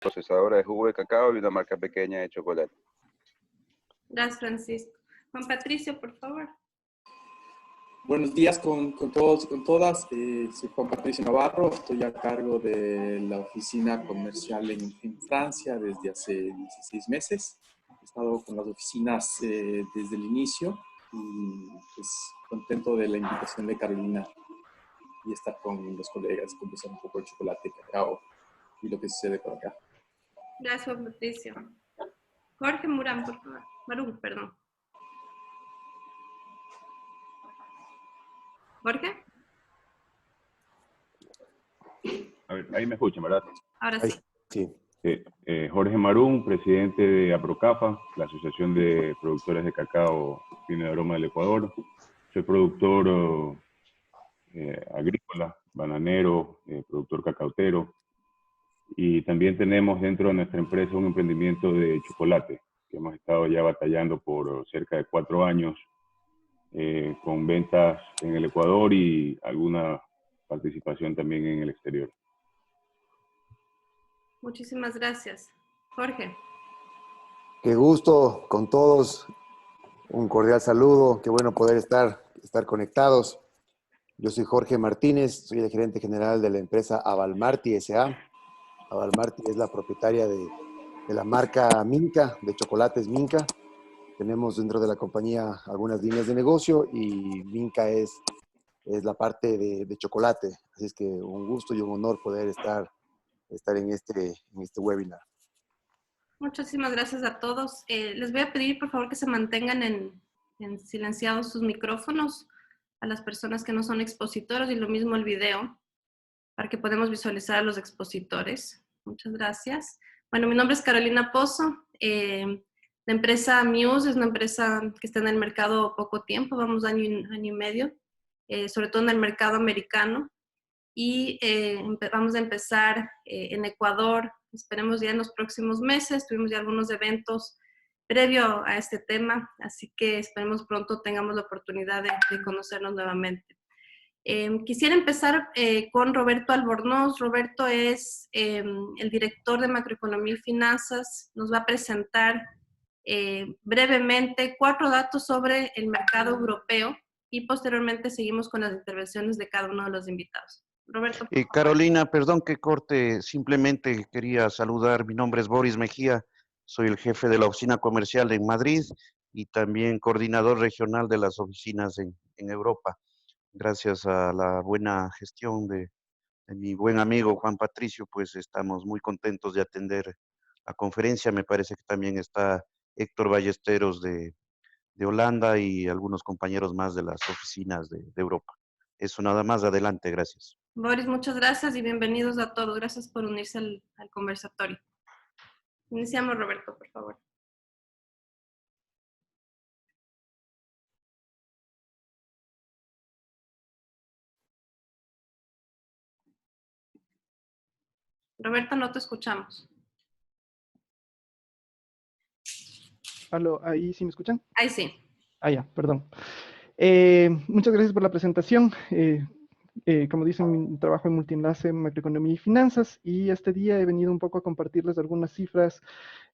procesadora de jugo de cacao y una marca pequeña de chocolate. Gracias, Francisco. Juan Patricio, por favor. Buenos días con todos y con todas. Soy Juan Patricio Navarro, estoy a cargo de la oficina comercial en Francia desde hace 16 meses. He estado con las oficinas desde el inicio y pues contento de la invitación de Carolina y estar con los colegas, conversar un poco de chocolate, cacao y lo que sucede por acá. Gracias, Juan Patricio. Jorge Murán, por favor. Marún, perdón. Jorge. A ver, ahí me escuchan, ¿verdad? Ahora sí. Sí. Jorge Marún, presidente de APROCAFA, la Asociación de Productores de Cacao Fino de Aroma del Ecuador. Soy productor agrícola, bananero, productor cacautero. Y también tenemos dentro de nuestra empresa un emprendimiento de chocolate, que hemos estado ya batallando por cerca de 4 años, con ventas en el Ecuador y alguna participación también en el exterior. Muchísimas gracias. Jorge. Qué gusto con todos. Un cordial saludo. Qué bueno poder estar conectados. Yo soy Jorge Martínez, soy el gerente general de la empresa Avalmarti S.A. Avalmarti es la propietaria de la marca Minca, de chocolates Minca. Tenemos dentro de la compañía algunas líneas de negocio y Minca es la parte de chocolate. Así es que un gusto y un honor poder estar en este webinar. Muchísimas gracias a todos. Les voy a pedir, por favor, que se mantengan en silenciados sus micrófonos a las personas que no son expositores y lo mismo el video, para que podamos visualizar a los expositores. Muchas gracias. Bueno, mi nombre es Carolina Pozo. La empresa Muse es una empresa que está en el mercado poco tiempo, vamos año y medio, sobre todo en el mercado americano. Y vamos a empezar en Ecuador, esperemos ya en los próximos meses. Tuvimos ya algunos eventos previo a este tema, así que esperemos pronto tengamos la oportunidad de conocernos nuevamente. Quisiera empezar con Roberto Albornoz. Roberto es el director de Macroeconomía y Finanzas. Nos va a presentar brevemente 4 datos sobre el mercado europeo y posteriormente seguimos con las intervenciones de cada uno de los invitados. Roberto. Carolina, perdón que corte, simplemente quería saludar. Mi nombre es Boris Mejía, soy el jefe de la oficina comercial en Madrid y también coordinador regional de las oficinas en Europa. Gracias a la buena gestión de mi buen amigo Juan Patricio, pues estamos muy contentos de atender la conferencia. Me parece que también está Héctor Ballesteros de Holanda y algunos compañeros más de las oficinas de Europa. Eso nada más, adelante, gracias. Boris, muchas gracias y bienvenidos a todos. Gracias por unirse al conversatorio. Iniciamos, Roberto, por favor. Roberto, no te escuchamos. Aló, ¿ahí sí me escuchan? Ahí sí. Ah, ya, perdón. Muchas gracias por la presentación. Como dicen, trabajo en Multienlace, Macroeconomía y Finanzas, y este día he venido un poco a compartirles algunas cifras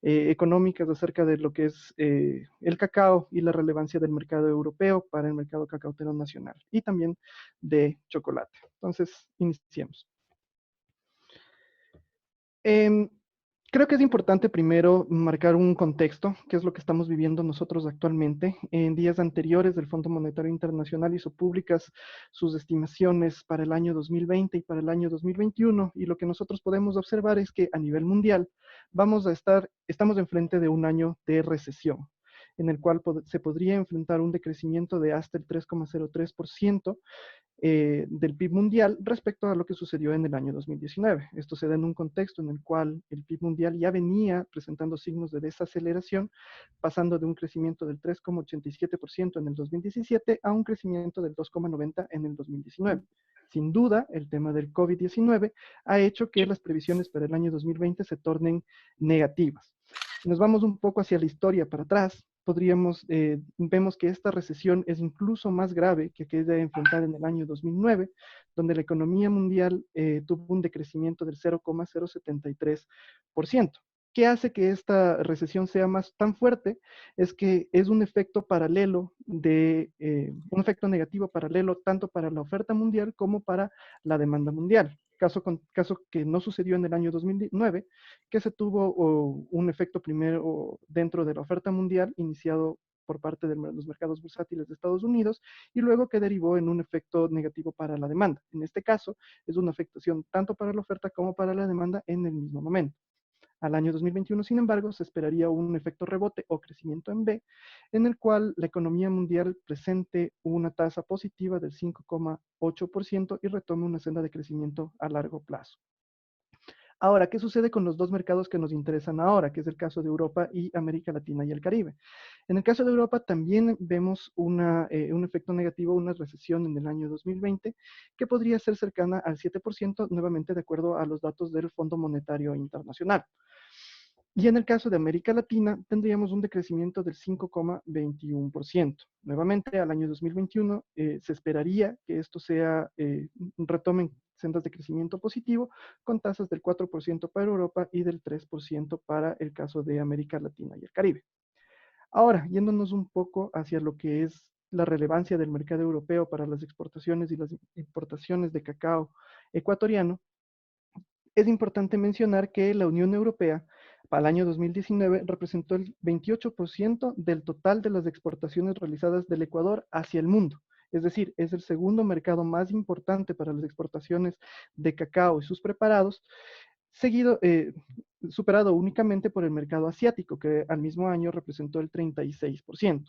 económicas acerca de lo que es el cacao y la relevancia del mercado europeo para el mercado cacautero nacional, y también de chocolate. Entonces, iniciemos. Creo que es importante primero marcar un contexto, que es lo que estamos viviendo nosotros actualmente. En días anteriores, el Fondo Monetario Internacional hizo públicas sus estimaciones para el año 2020 y para el año 2021, y lo que nosotros podemos observar es que a nivel mundial estamos enfrente de un año de recesión, en el cual se podría enfrentar un decrecimiento de hasta el 3,03% del PIB mundial respecto a lo que sucedió en el año 2019. Esto se da en un contexto en el cual el PIB mundial ya venía presentando signos de desaceleración, pasando de un crecimiento del 3,87% en el 2017 a un crecimiento del 2,90% en el 2019. Sin duda, el tema del COVID-19 ha hecho que las previsiones para el año 2020 se tornen negativas. Si nos vamos un poco hacia la historia para atrás, vemos que esta recesión es incluso más grave que aquella enfrentada en el año 2009, donde la economía mundial tuvo un decrecimiento del 0,073%. ¿Qué hace que esta recesión sea tan fuerte? Es que es un efecto paralelo un efecto negativo paralelo tanto para la oferta mundial como para la demanda mundial. Caso que no sucedió en el año 2009, que se tuvo un efecto primero dentro de la oferta mundial iniciado por parte de los mercados bursátiles de Estados Unidos y luego que derivó en un efecto negativo para la demanda. En este caso, es una afectación tanto para la oferta como para la demanda en el mismo momento. Al año 2021, sin embargo, se esperaría un efecto rebote o crecimiento en B, en el cual la economía mundial presente una tasa positiva del 5,8% y retome una senda de crecimiento a largo plazo. Ahora, ¿qué sucede con los dos mercados que nos interesan ahora, que es el caso de Europa y América Latina y el Caribe? En el caso de Europa también vemos un efecto negativo, una recesión en el año 2020, que podría ser cercana al 7%, nuevamente de acuerdo a los datos del Fondo Monetario Internacional. Y en el caso de América Latina, tendríamos un decrecimiento del 5,21%. Nuevamente, al año 2021, se esperaría que esto retomen sendas de crecimiento positivo, con tasas del 4% para Europa y del 3% para el caso de América Latina y el Caribe. Ahora, yéndonos un poco hacia lo que es la relevancia del mercado europeo para las exportaciones y las importaciones de cacao ecuatoriano, es importante mencionar que la Unión Europea para el año 2019 representó el 28% del total de las exportaciones realizadas del Ecuador hacia el mundo. Es decir, es el segundo mercado más importante para las exportaciones de cacao y sus preparados, superado únicamente por el mercado asiático, que al mismo año representó el 36%.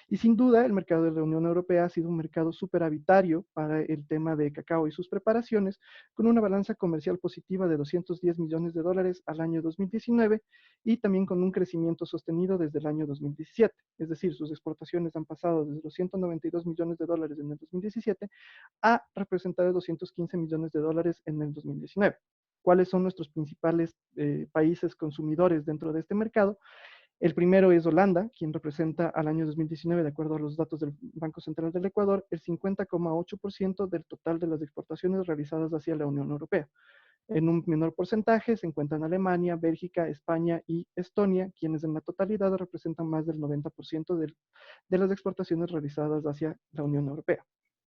Y sin duda, el mercado de la Unión Europea ha sido un mercado superavitario para el tema de cacao y sus preparaciones, con una balanza comercial positiva de 210 millones de dólares al año 2019 y también con un crecimiento sostenido desde el año 2017. Es decir, sus exportaciones han pasado desde los 192 millones de dólares en el 2017 a representar 215 millones de dólares en el 2019. ¿Cuáles son nuestros principales países consumidores dentro de este mercado? El primero es Holanda, quien representa al año 2019, de acuerdo a los datos del Banco Central del Ecuador, el 50,8% del total de las exportaciones realizadas hacia la Unión Europea. En un menor porcentaje se encuentran Alemania, Bélgica, España y Estonia, quienes en la totalidad representan más del 90% de las exportaciones realizadas hacia la Unión Europea.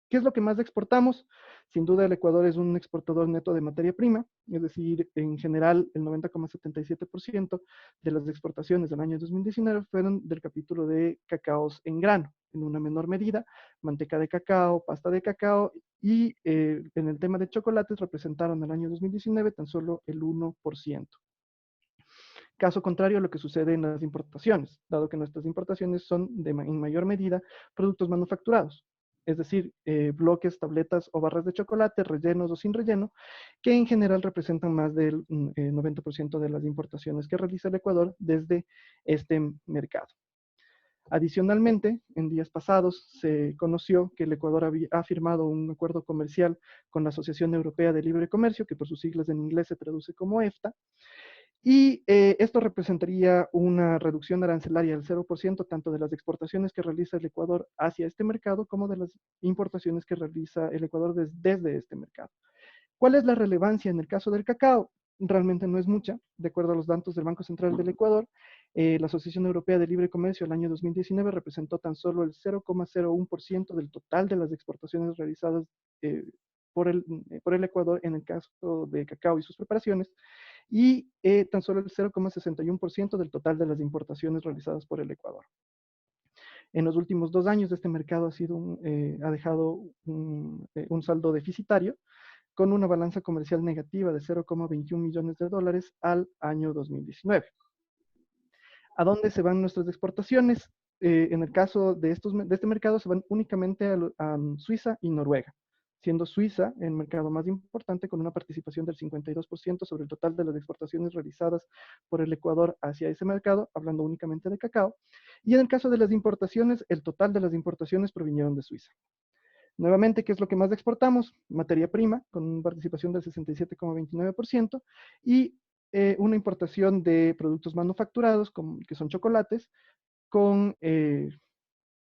¿Qué es lo que más exportamos? Sin duda el Ecuador es un exportador neto de materia prima, es decir, en general el 90,77% de las exportaciones del año 2019 fueron del capítulo de cacaos en grano, en una menor medida, manteca de cacao, pasta de cacao y en el tema de chocolates representaron el año 2019 tan solo el 1%. Caso contrario a lo que sucede en las importaciones, dado que nuestras importaciones son en mayor medida productos manufacturados, es decir, bloques, tabletas o barras de chocolate, rellenos o sin relleno, que en general representan más del 90% de las importaciones que realiza el Ecuador desde este mercado. Adicionalmente, en días pasados se conoció que el Ecuador ha firmado un acuerdo comercial con la Asociación Europea de Libre Comercio, que por sus siglas en inglés se traduce como EFTA, y esto representaría una reducción arancelaria del 0% tanto de las exportaciones que realiza el Ecuador hacia este mercado como de las importaciones que realiza el Ecuador desde este mercado. ¿Cuál es la relevancia en el caso del cacao? Realmente no es mucha. De acuerdo a los datos del Banco Central del Ecuador, la Asociación Europea de Libre Comercio el año 2019 representó tan solo el 0,01% del total de las exportaciones realizadas por el Ecuador en el caso de cacao y sus preparaciones, y tan solo el 0,61% del total de las importaciones realizadas por el Ecuador. En los últimos 2 años este mercado ha dejado un saldo deficitario con una balanza comercial negativa de 0,21 millones de dólares al año 2019. ¿A dónde se van nuestras exportaciones? En el caso de este mercado se van únicamente a Suiza y Noruega, siendo Suiza el mercado más importante con una participación del 52% sobre el total de las exportaciones realizadas por el Ecuador hacia ese mercado, hablando únicamente de cacao. Y en el caso de las importaciones, el total de las importaciones provinieron de Suiza. Nuevamente, ¿qué es lo que más exportamos? Materia prima, con una participación del 67,29%, y una importación de productos manufacturados, que son chocolates, con el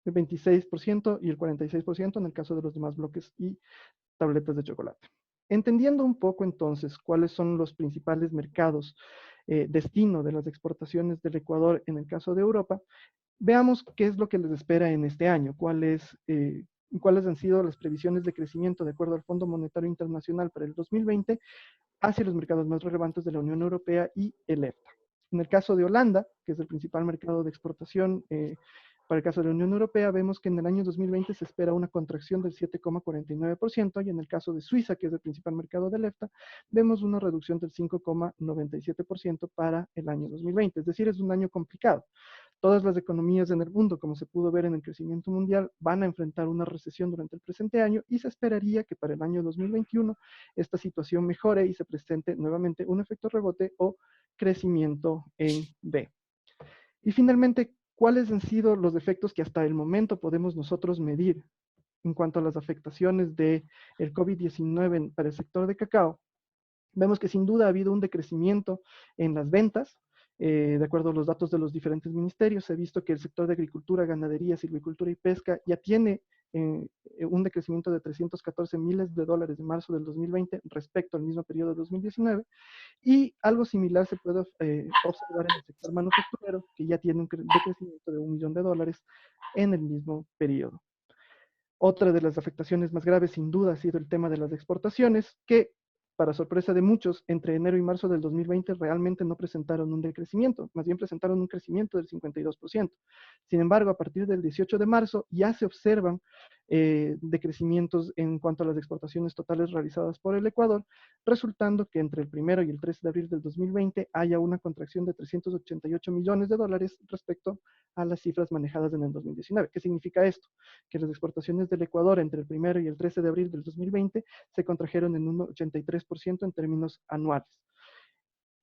26% y el 46% en el caso de los demás bloques y tabletas de chocolate. Entendiendo un poco entonces cuáles son los principales mercados destino de las exportaciones del Ecuador en el caso de Europa, veamos qué es lo que les espera en este año, cuáles han sido las previsiones de crecimiento de acuerdo al Fondo Monetario Internacional para el 2020 hacia los mercados más relevantes de la Unión Europea y el EFTA. En el caso de Holanda, que es el principal mercado de exportación para el caso de la Unión Europea, vemos que en el año 2020 se espera una contracción del 7,49% y en el caso de Suiza, que es el principal mercado del EFTA, vemos una reducción del 5,97% para el año 2020. Es decir, es un año complicado. Todas las economías en el mundo, como se pudo ver en el crecimiento mundial, van a enfrentar una recesión durante el presente año y se esperaría que para el año 2021 esta situación mejore y se presente nuevamente un efecto rebote o crecimiento en B. Y finalmente, ¿cuáles han sido los efectos que hasta el momento podemos nosotros medir en cuanto a las afectaciones del COVID-19 para el sector de cacao? Vemos que sin duda ha habido un decrecimiento en las ventas. De acuerdo a los datos de los diferentes ministerios, se ha visto que el sector de agricultura, ganadería, silvicultura y pesca ya tiene un decrecimiento de 314 miles de dólares de marzo del 2020 respecto al mismo periodo de 2019. Y algo similar se puede observar en el sector manufacturero, que ya tiene un decrecimiento de $1 millón en el mismo periodo. Otra de las afectaciones más graves, sin duda, ha sido el tema de las exportaciones, que, para sorpresa de muchos, entre enero y marzo del 2020 realmente no presentaron un decrecimiento, más bien presentaron un crecimiento del 52%. Sin embargo, a partir del 18 de marzo ya se observan decrecimientos en cuanto a las exportaciones totales realizadas por el Ecuador, resultando que entre el 1 y el 13 de abril del 2020 haya una contracción de 388 millones de dólares respecto a las cifras manejadas en el 2019. ¿Qué significa esto? Que las exportaciones del Ecuador entre el 1 y el 13 de abril del 2020 se contrajeron en un 83% en términos anuales.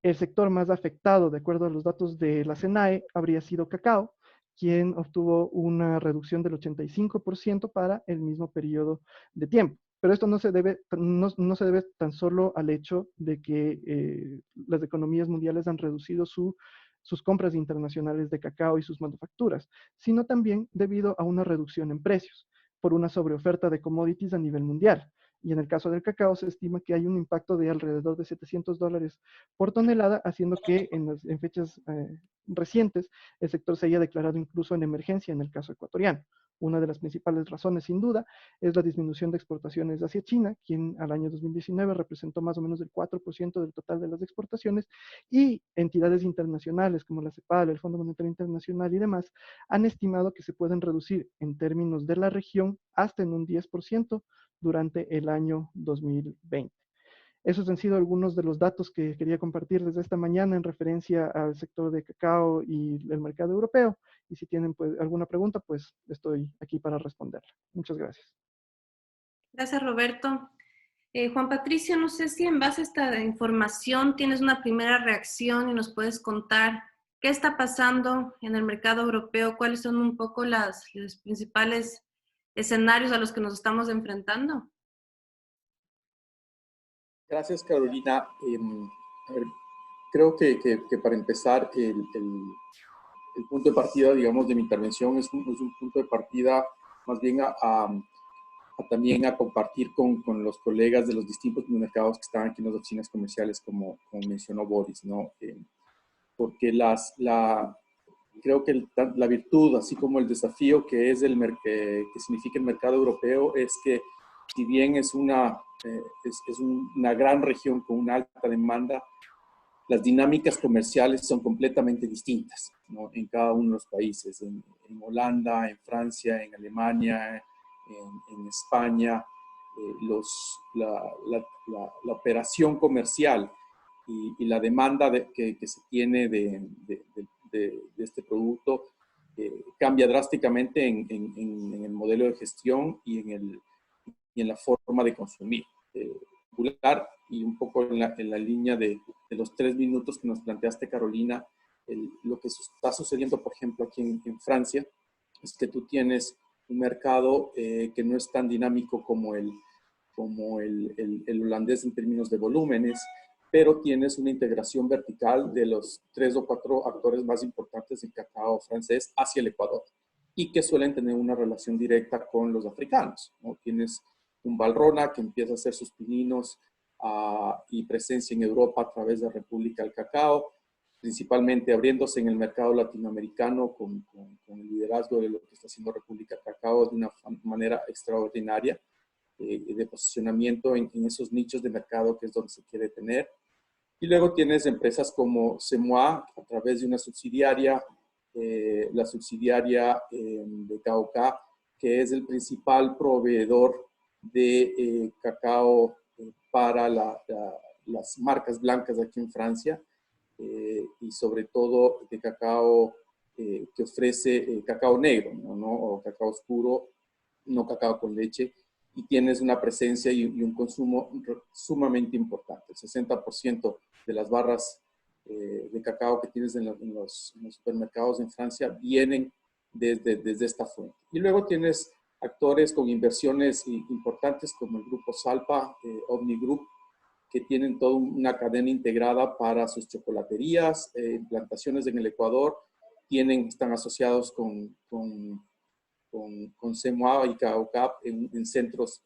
El sector más afectado, de acuerdo a los datos de la SENAE, habría sido cacao, quien obtuvo una reducción del 85% para el mismo periodo de tiempo. Pero esto no se debe tan solo al hecho de que las economías mundiales han reducido sus compras internacionales de cacao y sus manufacturas, sino también debido a una reducción en precios por una sobreoferta de commodities a nivel mundial. Y en el caso del cacao se estima que hay un impacto de alrededor de $700 por tonelada, haciendo que en fechas recientes el sector se haya declarado incluso en emergencia en el caso ecuatoriano. Una de las principales razones, sin duda, es la disminución de exportaciones hacia China, quien al año 2019 representó más o menos el 4% del total de las exportaciones, y entidades internacionales como la CEPAL, el Fondo Monetario Internacional y demás, han estimado que se pueden reducir en términos de la región hasta en un 10% durante el año 2020. Esos han sido algunos de los datos que quería compartir desde esta mañana en referencia al sector de cacao y el mercado europeo. Y si tienen pues, alguna pregunta, pues estoy aquí para responderla. Muchas gracias. Gracias, Roberto. Juan Patricio, no sé si en base a esta información tienes una primera reacción y nos puedes contar qué está pasando en el mercado europeo, cuáles son un poco los principales escenarios a los que nos estamos enfrentando. Gracias, Carolina. A ver, creo que para empezar, el punto de partida, digamos, de mi intervención es un punto de partida más bien también a compartir con los colegas de los distintos mercados que están aquí en las oficinas comerciales, como mencionó Boris, ¿no? Porque creo que la virtud, así como el desafío que es que significa el mercado europeo, es que si bien es una gran región con una alta demanda, las dinámicas comerciales son completamente distintas, ¿no? En cada uno de los países, en Holanda, en Francia, en Alemania, en España, la operación comercial y la demanda que se tiene de este producto cambia drásticamente en el modelo de gestión y en la forma de consumir. Y un poco en la línea de los 3 minutos que nos planteaste, Carolina, lo que está sucediendo, por ejemplo, aquí en Francia, es que tú tienes un mercado que no es tan dinámico como el holandés en términos de volúmenes, pero tienes una integración vertical de los 3 o 4 actores más importantes del cacao francés hacia el Ecuador y que suelen tener una relación directa con los africanos, ¿no? Tienes un Valrhona que empieza a hacer sus pininos y presencia en Europa a través de República del Cacao, principalmente abriéndose en el mercado latinoamericano con el liderazgo de lo que está haciendo República del Cacao de una manera extraordinaria, de posicionamiento en esos nichos de mercado que es donde se quiere tener. Y luego tienes empresas como Semois, a través de una subsidiaria, la subsidiaria de Cauca, que es el principal proveedor de cacao para las marcas blancas aquí en Francia, y sobre todo de cacao que ofrece cacao negro, ¿no? O cacao oscuro, no cacao con leche, y tienes una presencia y un consumo sumamente importante. El 60% de las barras de cacao que tienes en los supermercados en Francia vienen desde esta fuente. Y luego tienes actores con inversiones importantes como el grupo Salpa, Omni Group, que tienen toda una cadena integrada para sus chocolaterías, plantaciones en el Ecuador, están asociados con Semois y Caucap en centros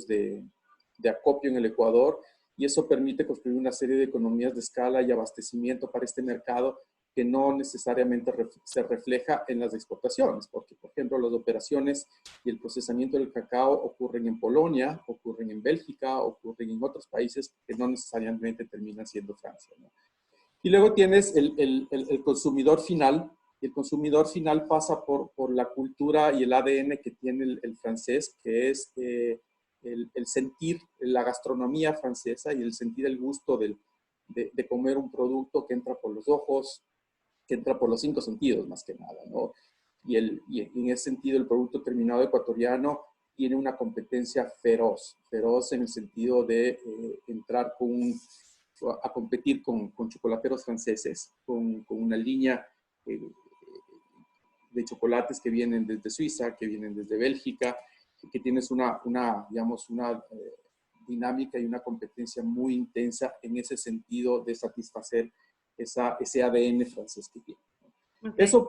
de acopio en el Ecuador, y eso permite construir una serie de economías de escala y abastecimiento para este mercado que no necesariamente se refleja en las exportaciones, porque, por ejemplo, las operaciones y el procesamiento del cacao ocurren en Polonia, ocurren en Bélgica, ocurren en otros países que no necesariamente terminan siendo Francia, ¿no? Y luego tienes el consumidor final, y el consumidor final pasa por la cultura y el ADN que tiene el francés, que es el sentir la gastronomía francesa y el sentir el gusto de comer un producto que entra por los ojos, que entra por los 5 sentidos más que nada, ¿no? Y en ese sentido el producto terminado ecuatoriano tiene una competencia feroz en el sentido de entrar a competir con chocolateros franceses, con una línea de chocolates que vienen desde Suiza, que vienen desde Bélgica, que tienes una dinámica y una competencia muy intensa en ese sentido de satisfacer ese ADN francés que tiene, ¿no? Okay. Eso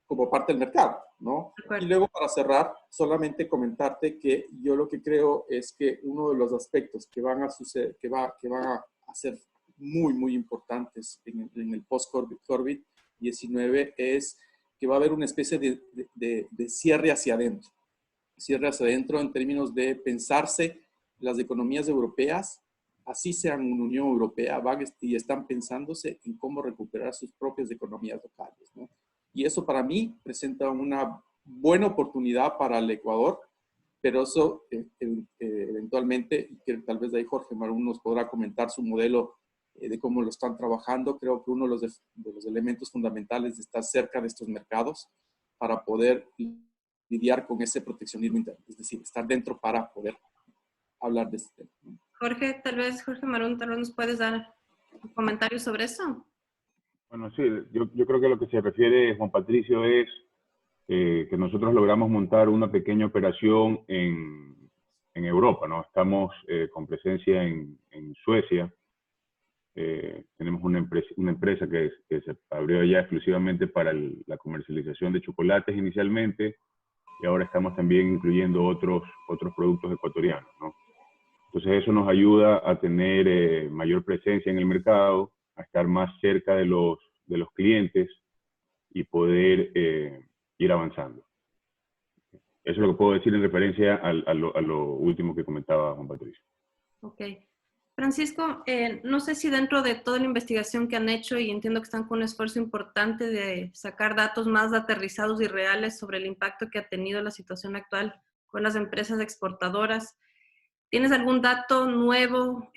como parte del mercado, ¿no? Y luego, para cerrar, solamente comentarte que yo lo que creo es que uno de los aspectos que van a suceder, que van a ser muy, muy importantes en el post-COVID-19 es que va a haber una especie de cierre hacia adentro. Cierre hacia adentro en términos de pensarse las economías europeas, así sean una Unión Europea, y están pensándose en cómo recuperar sus propias economías locales, ¿no? Y eso para mí presenta una buena oportunidad para el Ecuador, pero eso eventualmente, y que tal vez ahí Jorge Marún nos podrá comentar su modelo de cómo lo están trabajando. Creo que uno de los elementos fundamentales es estar cerca de estos mercados para poder lidiar con ese proteccionismo interno, es decir, estar dentro para poder hablar de este tema, ¿no? Jorge Marún, tal vez nos puedes dar un comentario sobre eso. Bueno, sí, yo creo que lo que se refiere Juan Patricio es que nosotros logramos montar una pequeña operación en Europa, ¿no? Estamos con presencia en Suecia. Tenemos una empresa que se abrió ya exclusivamente para la comercialización de chocolates inicialmente, y ahora estamos también incluyendo otros productos ecuatorianos, ¿no? Entonces eso nos ayuda a tener mayor presencia en el mercado, a estar más cerca de los clientes y poder ir avanzando. Eso es lo que puedo decir en referencia a lo último que comentaba Juan Patricio. Ok. Francisco, no sé si dentro de toda la investigación que han hecho, y entiendo que están con un esfuerzo importante de sacar datos más aterrizados y reales sobre el impacto que ha tenido la situación actual con las empresas exportadoras, ¿tienes algún dato nuevo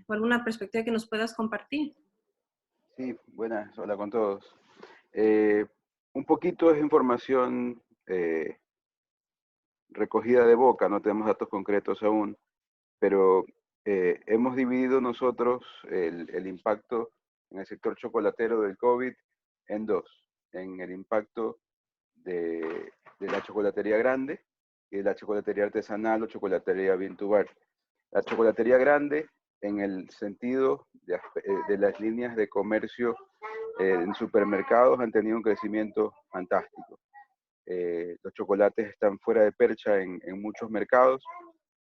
o alguna perspectiva que nos puedas compartir? Sí, buenas, hola con todos. Un poquito es información recogida de boca, no tenemos datos concretos aún, pero hemos dividido nosotros el impacto en el sector chocolatero del COVID en dos: en el impacto de la chocolatería grande y de la chocolatería artesanal o chocolatería bien to bar. La chocolatería grande en el sentido de las líneas de comercio en supermercados han tenido un crecimiento fantástico. Los chocolates están fuera de percha en muchos mercados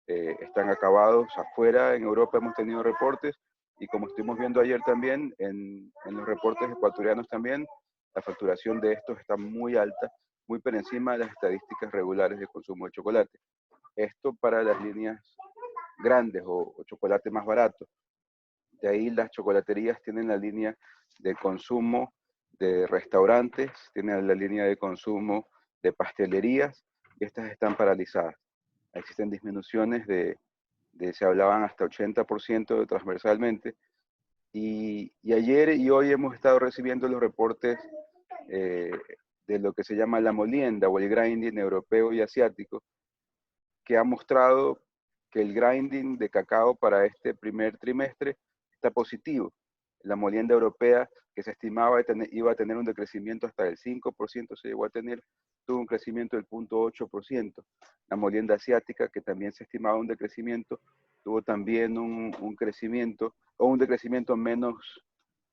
están acabados afuera. En Europa hemos tenido reportes y como estuvimos viendo ayer también, en los reportes ecuatorianos también, la facturación de estos está muy alta, muy por encima de las estadísticas regulares de consumo de chocolate. Esto para las líneas grandes o chocolate más barato. De ahí las chocolaterías tienen la línea de consumo de restaurantes, tienen la línea de consumo de pastelerías y estas están paralizadas. Existen disminuciones se hablaban hasta 80% transversalmente. Y ayer y hoy hemos estado recibiendo los reportes de lo que se llama la molienda o el grinding europeo y asiático, que ha mostrado que el grinding de cacao para este primer trimestre está positivo. La molienda europea, que se estimaba iba a tener un decrecimiento hasta del 5%, se llegó a tener, tuvo un crecimiento del 0.8%. La molienda asiática, que también se estimaba un decrecimiento, tuvo también un crecimiento, o un decrecimiento menos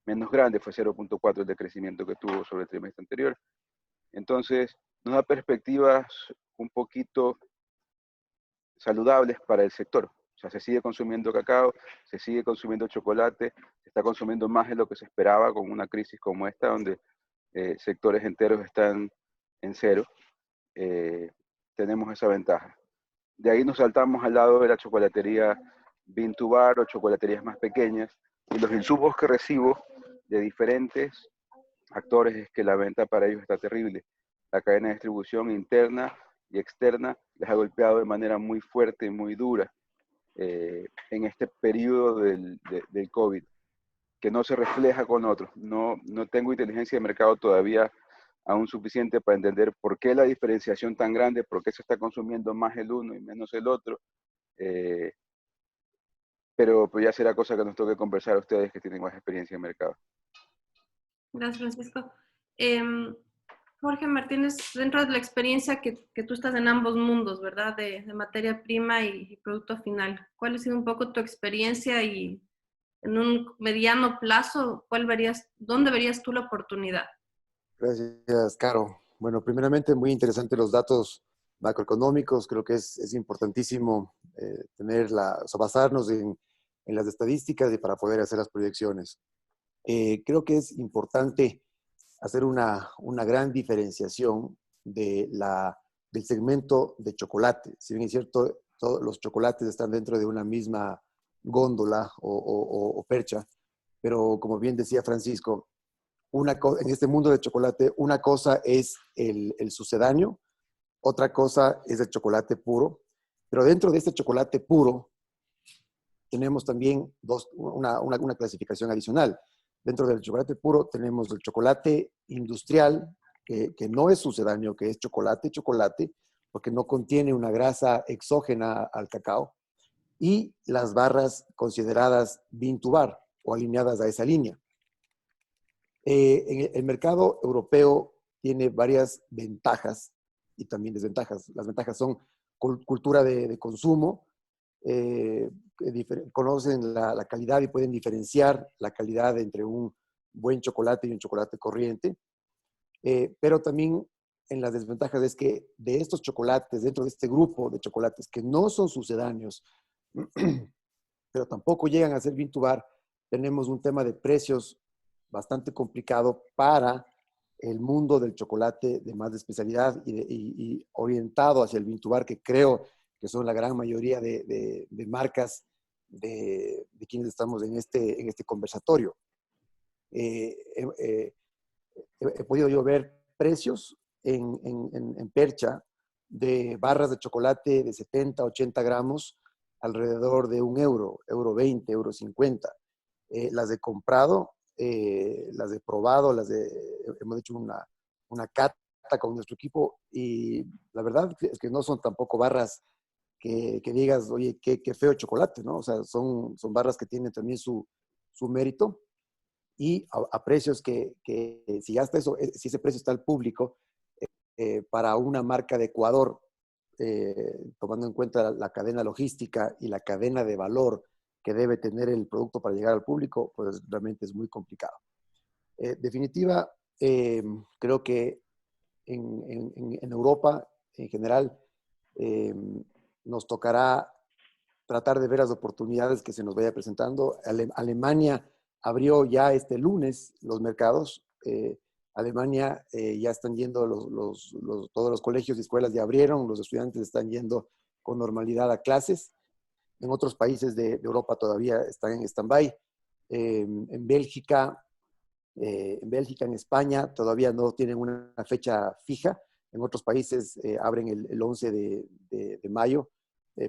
grande, fue 0.4 el decrecimiento que tuvo sobre el trimestre anterior. Entonces, nos da perspectivas un poquito saludables para el sector. O sea, se sigue consumiendo cacao, se sigue consumiendo chocolate, se está consumiendo más de lo que se esperaba con una crisis como esta, donde sectores enteros están en cero. Tenemos esa ventaja. De ahí nos saltamos al lado de la chocolatería bean to bar o chocolaterías más pequeñas, y los insumos que recibo de diferentes actores es que la venta para ellos está terrible. La cadena de distribución interna y externa les ha golpeado de manera muy fuerte y muy dura en este periodo del COVID, que no se refleja con otros. No tengo inteligencia de mercado todavía aún suficiente para entender por qué la diferenciación tan grande, por qué se está consumiendo más el uno y menos el otro. Pero pues ya será cosa que nos toque conversar a ustedes que tienen más experiencia en mercado. Gracias, Francisco. Jorge Martínez, dentro de la experiencia que tú estás en ambos mundos, ¿verdad? De materia prima y producto final, ¿cuál ha sido un poco tu experiencia y en un mediano plazo, dónde verías tú la oportunidad? Gracias, Caro. Bueno, primeramente, muy interesantes los datos macroeconómicos. Creo que es importantísimo basarnos en las estadísticas y para poder hacer las proyecciones. Creo que es importante hacer una gran diferenciación del segmento de chocolate. Si bien es cierto, todos los chocolates están dentro de una misma góndola o percha, pero como bien decía Francisco, en este mundo de chocolate, una cosa es el sucedáneo, otra cosa es el chocolate puro, pero dentro de este chocolate puro tenemos también una clasificación adicional. Dentro del chocolate puro tenemos el chocolate industrial, que no es sucedáneo, que es chocolate, porque no contiene una grasa exógena al cacao, y las barras consideradas bean to bar o alineadas a esa línea. El mercado europeo tiene varias ventajas y también desventajas. Las ventajas son cultura de consumo, conocen la calidad y pueden diferenciar la calidad entre un buen chocolate y un chocolate corriente. Pero también en las desventajas es que de estos chocolates, dentro de este grupo de chocolates que no son sucedáneos, pero tampoco llegan a ser bean to bar, tenemos un tema de precios bastante complicado para el mundo del chocolate de más de especialidad y orientado hacia el bean to bar, que creo que son la gran mayoría de marcas de quienes estamos en este conversatorio. He podido yo ver precios en percha de barras de chocolate de 70, 80 gramos alrededor de €1, €1.20, €1.50. Las he comprado, las he probado, hemos hecho una cata con nuestro equipo y la verdad es que no son tampoco barras que digas, oye, qué feo chocolate, ¿no? O sea, son barras que tienen también su mérito y a precios que si hasta eso, si ese precio está al público, para una marca de Ecuador, tomando en cuenta la cadena logística y la cadena de valor que debe tener el producto para llegar al público, pues realmente es muy complicado. Definitiva, creo que en Europa, en general, nos tocará tratar de ver las oportunidades que se nos vaya presentando. Alemania abrió ya este lunes los mercados. Alemania ya están yendo, todos los colegios y escuelas ya abrieron, los estudiantes están yendo con normalidad a clases. En otros países de Europa todavía están en stand-by. En Bélgica, en España todavía no tienen una fecha fija. En otros países abren el 11 de mayo,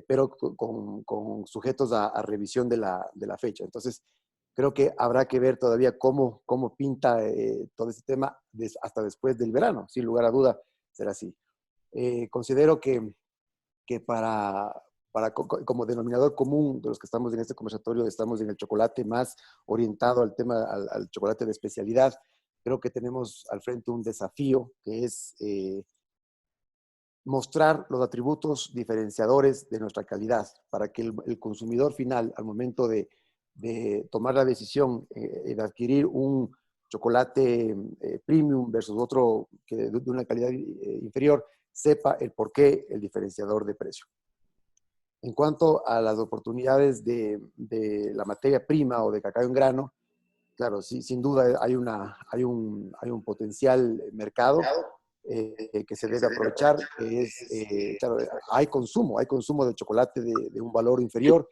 pero con sujetos a revisión de la fecha. Entonces, creo que habrá que ver todavía cómo pinta todo este tema hasta después del verano. Sin lugar a duda, será así. Considero que como denominador común de los que estamos en este conversatorio, estamos en el chocolate más orientado al tema, al chocolate de especialidad. Creo que tenemos al frente un desafío que es mostrar los atributos diferenciadores de nuestra calidad para que el consumidor final, al momento de tomar la decisión de adquirir un chocolate premium versus otro de una calidad inferior, sepa el porqué, el diferenciador de precio. En cuanto a las oportunidades de la materia prima o de cacao en grano, claro, sí, sin duda hay un potencial mercado que se debe aprovechar. Claro, hay consumo de chocolate de un valor inferior.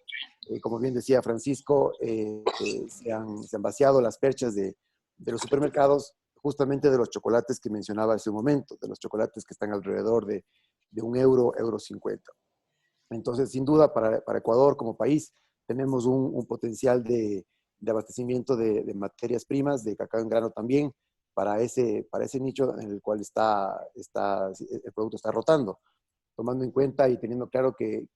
Como bien decía Francisco, se han vaciado las perchas de los supermercados, justamente de los chocolates que mencionaba hace un momento, de los chocolates que están alrededor de €1, €1.50. Entonces, sin duda, para Ecuador como país, tenemos un potencial de abastecimiento de materias primas, de cacao en grano también, para ese nicho en el cual el producto está rotando, tomando en cuenta y teniendo claro que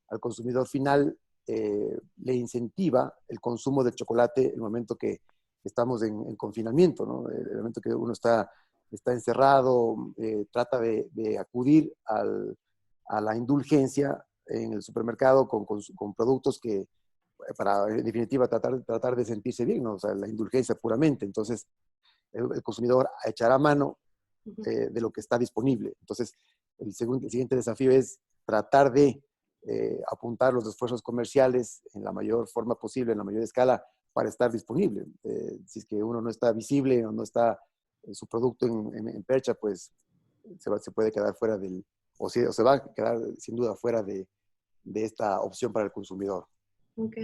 al consumidor final le incentiva el consumo de chocolate en el momento que estamos en confinamiento, ¿no? El momento que uno está encerrado, trata de acudir a la indulgencia en el supermercado con productos que, para en definitiva tratar de sentirse bien, ¿no? O sea, la indulgencia puramente. Entonces, el consumidor echará mano de lo que está disponible. Entonces, el siguiente desafío es tratar de apuntar los esfuerzos comerciales en la mayor forma posible, en la mayor escala, para estar disponible. Si es que uno no está visible o no está su producto en percha, pues se puede quedar fuera o se va a quedar sin duda fuera de esta opción para el consumidor. Ok.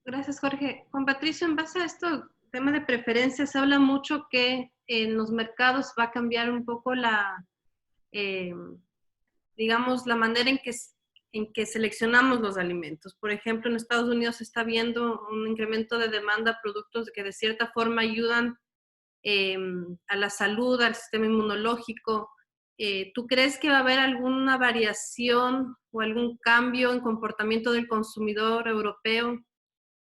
Gracias, Jorge. Juan Patricio, en base a esto, tema de preferencias, se habla mucho que en los mercados va a cambiar un poco digamos, la manera en que seleccionamos los alimentos. Por ejemplo, en Estados Unidos se está viendo un incremento de demanda a productos que de cierta forma ayudan a la salud, al sistema inmunológico. ¿Tú crees que va a haber alguna variación o algún cambio en comportamiento del consumidor europeo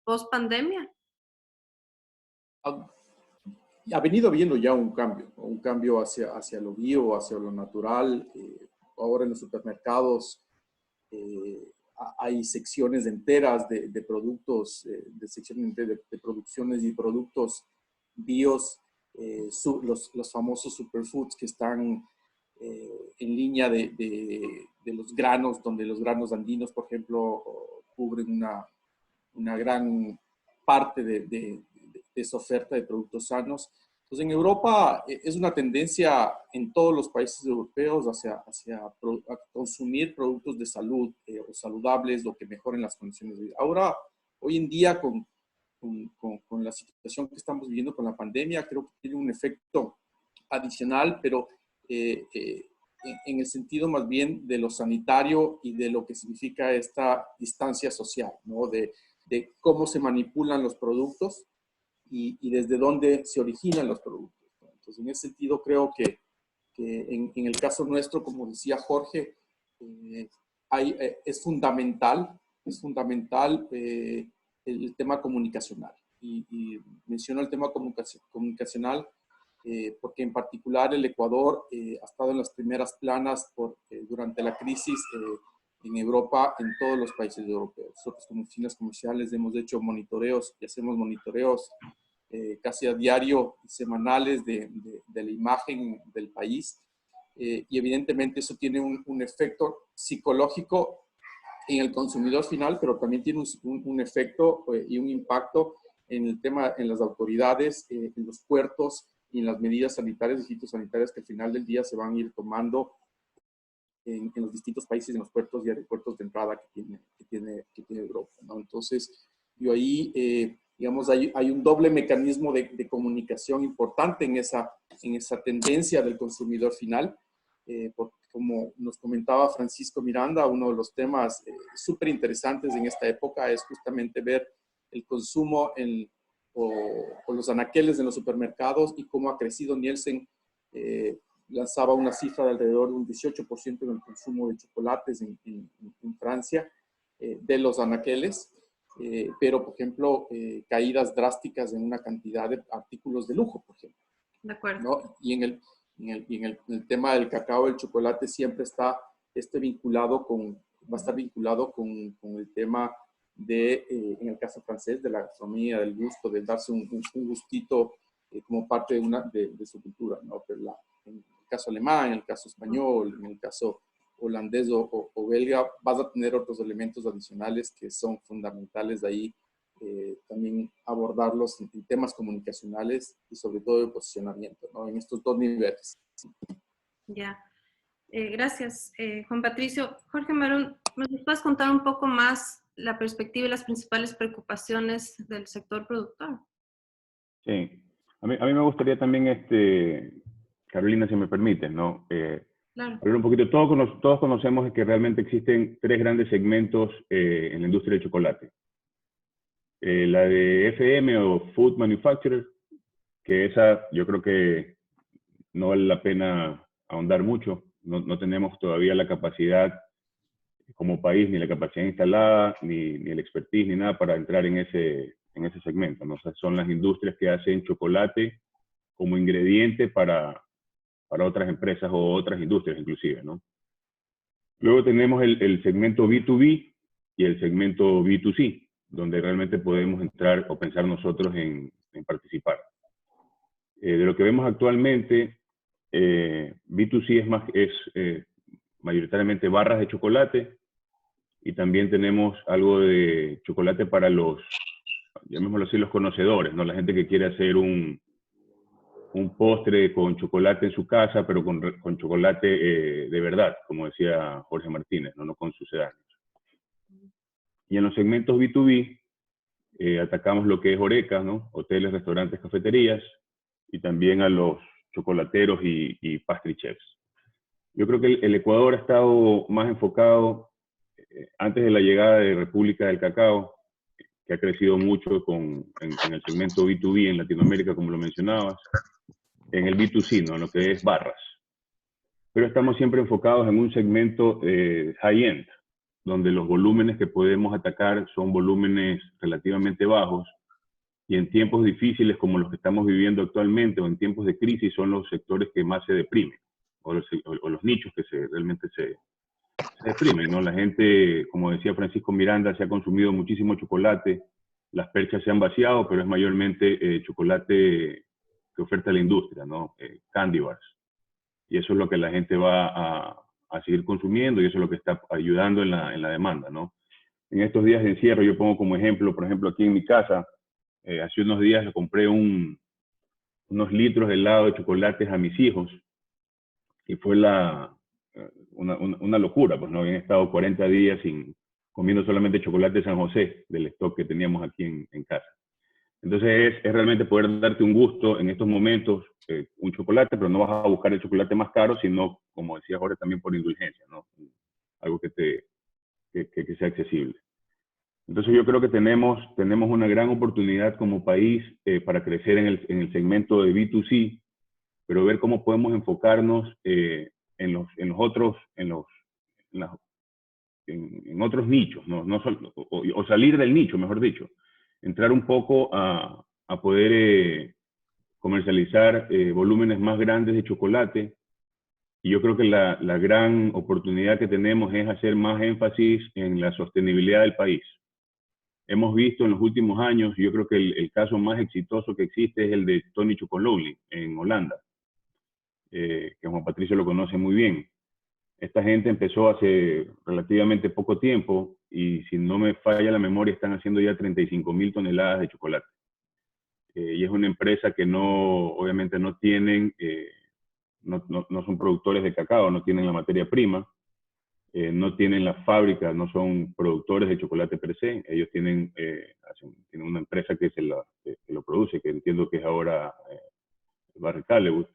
post pandemia? Ha venido habiendo ya un cambio hacia lo bio, hacia lo natural. Ahora en los supermercados hay secciones enteras de productos, de secciones de producciones y productos bios, los famosos superfoods que están en línea de los granos, donde los granos andinos, por ejemplo, cubren una gran parte de esa oferta de productos sanos. Entonces, en Europa es una tendencia en todos los países europeos hacia consumir productos de salud o saludables o que mejoren las condiciones de vida. Ahora, hoy en día, con la situación que estamos viviendo con la pandemia, creo que tiene un efecto adicional, pero en el sentido más bien de lo sanitario y de lo que significa esta distancia social, ¿no? De cómo se manipulan los productos y desde dónde se originan los productos, ¿no? Entonces, en ese sentido, creo que en el caso nuestro, como decía Jorge, es fundamental el tema comunicacional. Y menciono el tema comunicacional porque en particular el Ecuador ha estado en las primeras planas durante la crisis en Europa, en todos los países europeos. Nosotros como oficinas comerciales hemos hecho monitoreos y hacemos monitoreos casi a diario, semanales de la imagen del país. Y evidentemente eso tiene un efecto psicológico en el consumidor final, pero también tiene un efecto y un impacto en el tema, en las autoridades, en los puertos y en las medidas sanitarias y fitosanitarias que al final del día se van a ir tomando en los distintos países, en los puertos y aeropuertos de entrada que tiene Europa, ¿no? Entonces, yo ahí, digamos, hay un doble mecanismo de comunicación importante en esa tendencia del consumidor final, porque como nos comentaba Francisco Miranda, uno de los temas súper interesantes en esta época es justamente ver el consumo o los anaqueles en los supermercados y cómo ha crecido. Nielsen lanzaba una cifra de alrededor de un 18% en el consumo de chocolates en Francia, de los anaqueles, pero, por ejemplo, caídas drásticas en una cantidad de artículos de lujo, por ejemplo. De acuerdo. ¿No? Y en el tema del cacao, el chocolate siempre está vinculado va a estar vinculado con el tema de, en el caso francés, de la gastronomía, del gusto, de darse un gustito como parte de su cultura, ¿no? Pero en el caso alemán, en el caso español, en el caso holandés o belga, vas a tener otros elementos adicionales que son fundamentales de ahí, también abordarlos en temas comunicacionales y sobre todo de posicionamiento, ¿no? En estos dos niveles. Ya. Gracias, Juan Patricio. Jorge Marún, ¿nos puedes contar un poco más la perspectiva y las principales preocupaciones del sector productor? Sí. A mí me gustaría también, Carolina, si me permite, ¿no? Claro. Hablar un poquito. Todos conocemos que realmente existen tres grandes segmentos en la industria del chocolate. La de FM o Food Manufacturer, que esa yo creo que no vale la pena ahondar mucho. No tenemos todavía la capacidad como país, ni la capacidad instalada, ni el expertise, ni nada para entrar en ese segmento, ¿no? O sea, son las industrias que hacen chocolate como ingrediente para otras empresas o otras industrias inclusive, ¿no? Luego tenemos el segmento B2B y el segmento B2C, donde realmente podemos entrar o pensar nosotros en participar. De lo que vemos actualmente, B2C es mayoritariamente barras de chocolate, y también tenemos algo de chocolate para los, llamémoslo así, los conocedores, ¿no? La gente que quiere hacer un postre con chocolate en su casa, pero con chocolate de verdad, como decía Jorge Martínez, no con sucedáneos. Y en los segmentos B2B, atacamos lo que es Horeca, ¿no? Hoteles, restaurantes, cafeterías, y también a los chocolateros y pastry chefs. Yo creo que el Ecuador ha estado más enfocado, antes de la llegada de República del Cacao, que ha crecido mucho en el segmento B2B en Latinoamérica, como lo mencionabas, en el B2C, ¿no? Lo que es barras. Pero estamos siempre enfocados en un segmento high-end, donde los volúmenes que podemos atacar son volúmenes relativamente bajos, y en tiempos difíciles como los que estamos viviendo actualmente, o en tiempos de crisis, son los sectores que más se deprimen, o los nichos que realmente se deprimen, ¿no? La gente, como decía Francisco Miranda, se ha consumido muchísimo chocolate, las perchas se han vaciado, pero es mayormente chocolate que oferta la industria, ¿no? Candy bars. Y eso es lo que la gente va a seguir consumiendo, y eso es lo que está ayudando en la demanda, ¿no? En estos días de encierro, yo pongo como ejemplo, por ejemplo, aquí en mi casa, hace unos días le compré unos litros de helado de chocolates a mis hijos, y fue una locura, pues no habían estado 40 días comiendo solamente chocolate San José del stock que teníamos aquí en casa. Entonces es realmente poder darte un gusto en estos momentos, un chocolate, pero no vas a buscar el chocolate más caro, sino, como decía Jorge, también por indulgencia, ¿no? Algo que sea accesible. Entonces yo creo que tenemos una gran oportunidad como país para crecer en el segmento de B2C, pero ver cómo podemos enfocarnos en otros nichos, ¿no? O salir del nicho, mejor dicho. Entrar un poco a poder comercializar volúmenes más grandes de chocolate. Y yo creo que la gran oportunidad que tenemos es hacer más énfasis en la sostenibilidad del país. Hemos visto en los últimos años, yo creo que el caso más exitoso que existe es el de Tony Chocolonely en Holanda, que Juan Patricio lo conoce muy bien. Esta gente empezó hace relativamente poco tiempo y si no me falla la memoria están haciendo ya 35.000 toneladas de chocolate. Y es una empresa que no, obviamente no tienen, no son productores de cacao, no tienen la materia prima, no tienen la fábrica, no son productores de chocolate per se, ellos tienen, tienen una empresa que lo produce, que entiendo que es ahora Barry Callebaut.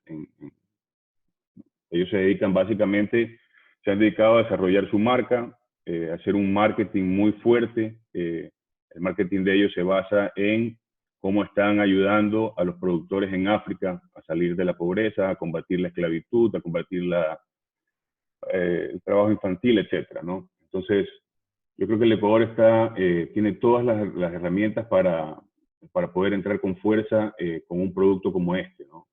Ellos se dedican básicamente, se han dedicado a desarrollar su marca, a hacer un marketing muy fuerte. El marketing de ellos se basa en cómo están ayudando a los productores en África a salir de la pobreza, a combatir la esclavitud, a combatir el trabajo infantil, etcétera, ¿no? Entonces, yo creo que el Ecuador tiene todas las herramientas para poder entrar con fuerza con un producto como este, ¿no?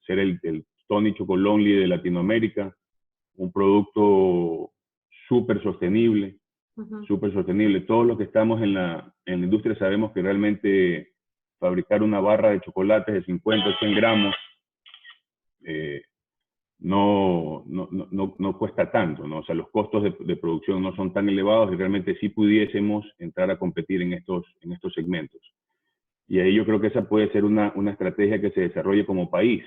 Ser el Tony Chocolonely de Latinoamérica, un producto súper sostenible, súper sostenible. Todos los que estamos en la industria sabemos que realmente fabricar una barra de chocolates de 50 o 100 gramos no cuesta tanto, ¿no? O sea, los costos de producción no son tan elevados y realmente sí pudiésemos entrar a competir en estos segmentos. Y ahí yo creo que esa puede ser una estrategia que se desarrolle como país,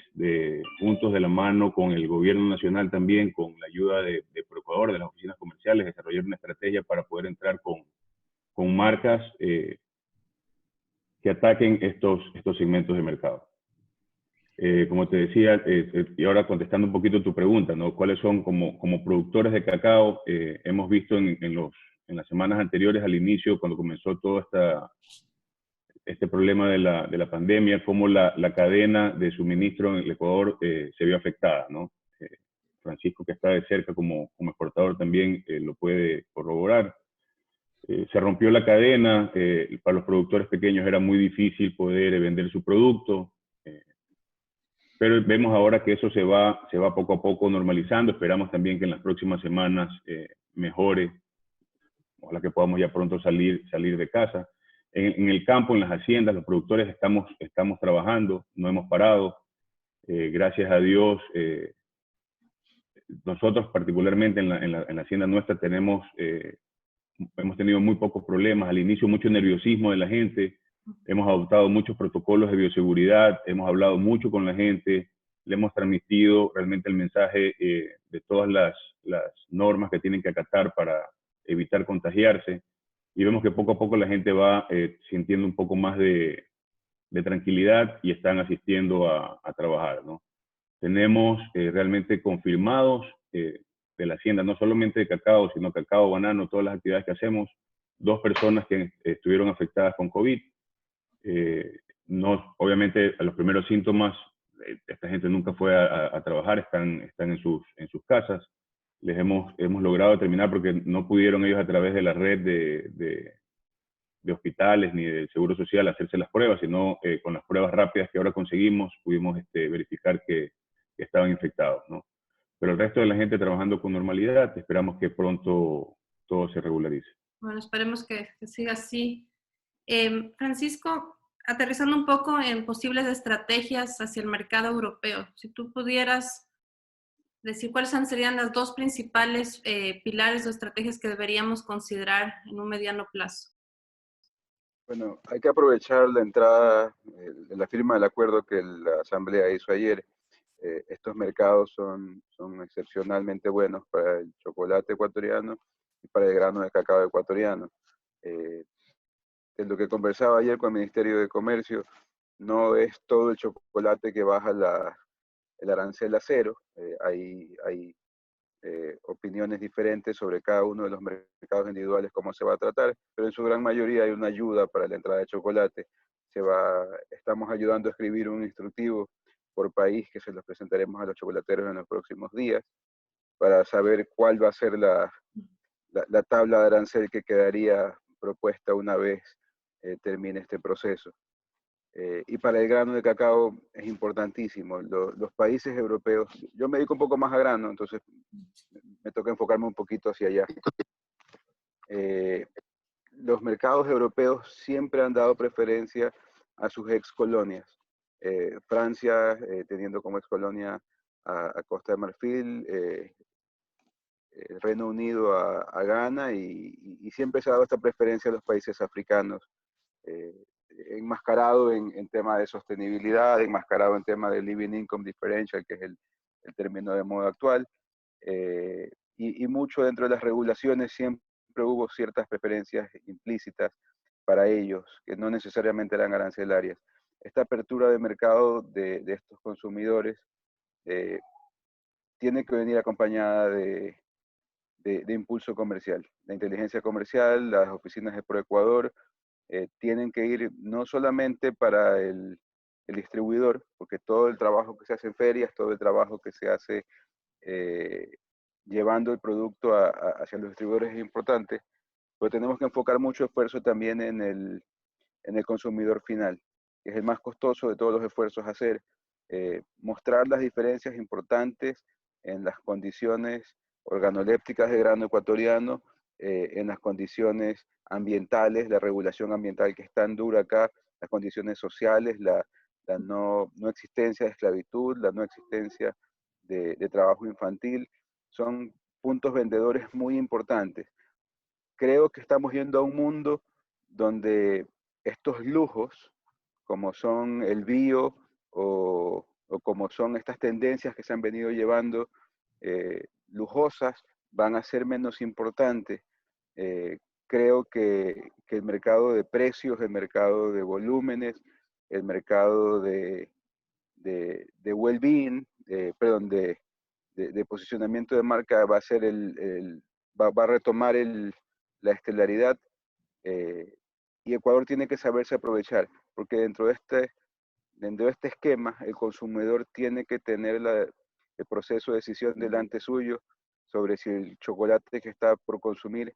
juntos de la mano con el gobierno nacional también, con la ayuda de Proecuador, de las oficinas comerciales, desarrollar una estrategia para poder entrar con marcas que ataquen estos segmentos de mercado. Como te decía, y ahora contestando un poquito tu pregunta, ¿no? ¿Cuáles son como productores de cacao? Hemos visto en las semanas anteriores al inicio, cuando comenzó todo este problema de la pandemia, cómo la cadena de suministro en el Ecuador se vio afectada, ¿no? Francisco, que está de cerca como exportador, también lo puede corroborar. Se rompió la cadena, para los productores pequeños era muy difícil poder vender su producto, pero vemos ahora que eso se va poco a poco normalizando. Esperamos también que en las próximas semanas mejore. Ojalá que podamos ya pronto salir de casa. En el campo, en las haciendas, los productores estamos trabajando, no hemos parado. Gracias a Dios, nosotros particularmente en la hacienda nuestra hemos tenido muy pocos problemas. Al inicio mucho nerviosismo de la gente. Hemos adoptado muchos protocolos de bioseguridad, hemos hablado mucho con la gente, le hemos transmitido realmente el mensaje de todas las normas que tienen que acatar para evitar contagiarse. Y vemos que poco a poco la gente va sintiendo un poco más de tranquilidad y están asistiendo a trabajar, ¿no? Tenemos realmente confirmados de la hacienda, no solamente de cacao, sino cacao, banano, todas las actividades que hacemos, 2 personas que estuvieron afectadas con COVID. Obviamente, a los primeros síntomas, esta gente nunca fue a trabajar, están en sus casas. Les hemos logrado terminar porque no pudieron ellos a través de la red de hospitales ni del Seguro Social hacerse las pruebas, sino con las pruebas rápidas que ahora conseguimos, pudimos verificar que estaban infectados, ¿no? Pero el resto de la gente trabajando con normalidad, esperamos que pronto todo se regularice. Bueno, esperemos que siga así. Francisco, aterrizando un poco en posibles estrategias hacia el mercado europeo, si tú pudieras decir cuáles serían las 2 principales pilares o estrategias que deberíamos considerar en un mediano plazo. Bueno, hay que aprovechar la entrada, la firma del acuerdo que la Asamblea hizo ayer. Estos mercados son excepcionalmente buenos para el chocolate ecuatoriano y para el grano de cacao ecuatoriano. En lo que conversaba ayer con el Ministerio de Comercio, no es todo el chocolate que baja el arancel a cero. Hay opiniones diferentes sobre cada uno de los mercados individuales, cómo se va a tratar, pero en su gran mayoría hay una ayuda para la entrada de chocolate. Estamos ayudando a escribir un instructivo por país que se los presentaremos a los chocolateros en los próximos días para saber cuál va a ser la tabla de arancel que quedaría propuesta una vez termine este proceso. Y para el grano de cacao es importantísimo. Los países europeos, yo me dedico un poco más a grano, entonces me toca enfocarme un poquito hacia allá. Los mercados europeos siempre han dado preferencia a sus ex colonias. Francia, teniendo como ex colonia a Costa de Marfil, Reino Unido a Ghana y siempre se ha dado esta preferencia a los países africanos, enmascarado en tema de sostenibilidad, enmascarado en tema de Living Income Differential, que es el término de moda actual, y mucho dentro de las regulaciones siempre hubo ciertas preferencias implícitas para ellos, que no necesariamente eran arancelarias. Esta apertura de mercado de estos consumidores tiene que venir acompañada de impulso comercial. La inteligencia comercial, las oficinas de ProEcuador, tienen que ir no solamente para el distribuidor, porque todo el trabajo que se hace en ferias, todo el trabajo que se hace llevando el producto hacia los distribuidores es importante, pero tenemos que enfocar mucho esfuerzo también en el consumidor final, que es el más costoso de todos los esfuerzos a hacer, mostrar las diferencias importantes en las condiciones organolépticas del grano ecuatoriano, en las condiciones ambientales, la regulación ambiental que es tan dura acá, las condiciones sociales, la no existencia de esclavitud, la no existencia de trabajo infantil, son puntos vendedores muy importantes. Creo que estamos yendo a un mundo donde estos lujos, como son el bio o como son estas tendencias que se han venido llevando lujosas, van a ser menos importantes. Creo que el mercado de precios, el mercado de volúmenes, el mercado de well-being, perdón, de posicionamiento de marca va a ser va a retomar la estelaridad, y Ecuador tiene que saberse aprovechar, porque dentro de este esquema el consumidor tiene que tener el proceso de decisión delante suyo sobre si el chocolate que está por consumir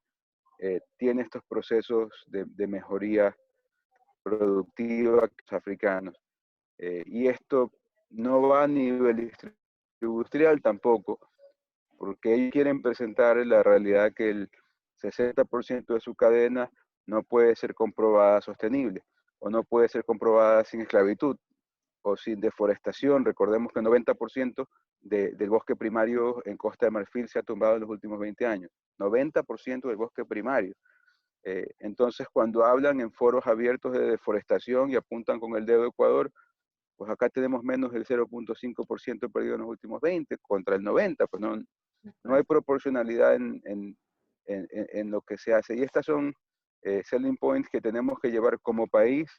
tiene estos procesos de mejoría productiva africanos. Y esto no va a nivel industrial tampoco, porque ellos quieren presentar la realidad que el 60% de su cadena no puede ser comprobada sostenible, o no puede ser comprobada sin esclavitud, o sin deforestación. Recordemos que el 90% del bosque primario en Costa de Marfil se ha tumbado en los últimos 20 años. 90% del bosque primario. Entonces, cuando hablan en foros abiertos de deforestación y apuntan con el dedo a Ecuador, pues acá tenemos menos del 0.5% perdido en los últimos 20 contra el 90%, pues no hay proporcionalidad en lo que se hace. Y estas son selling points que tenemos que llevar como país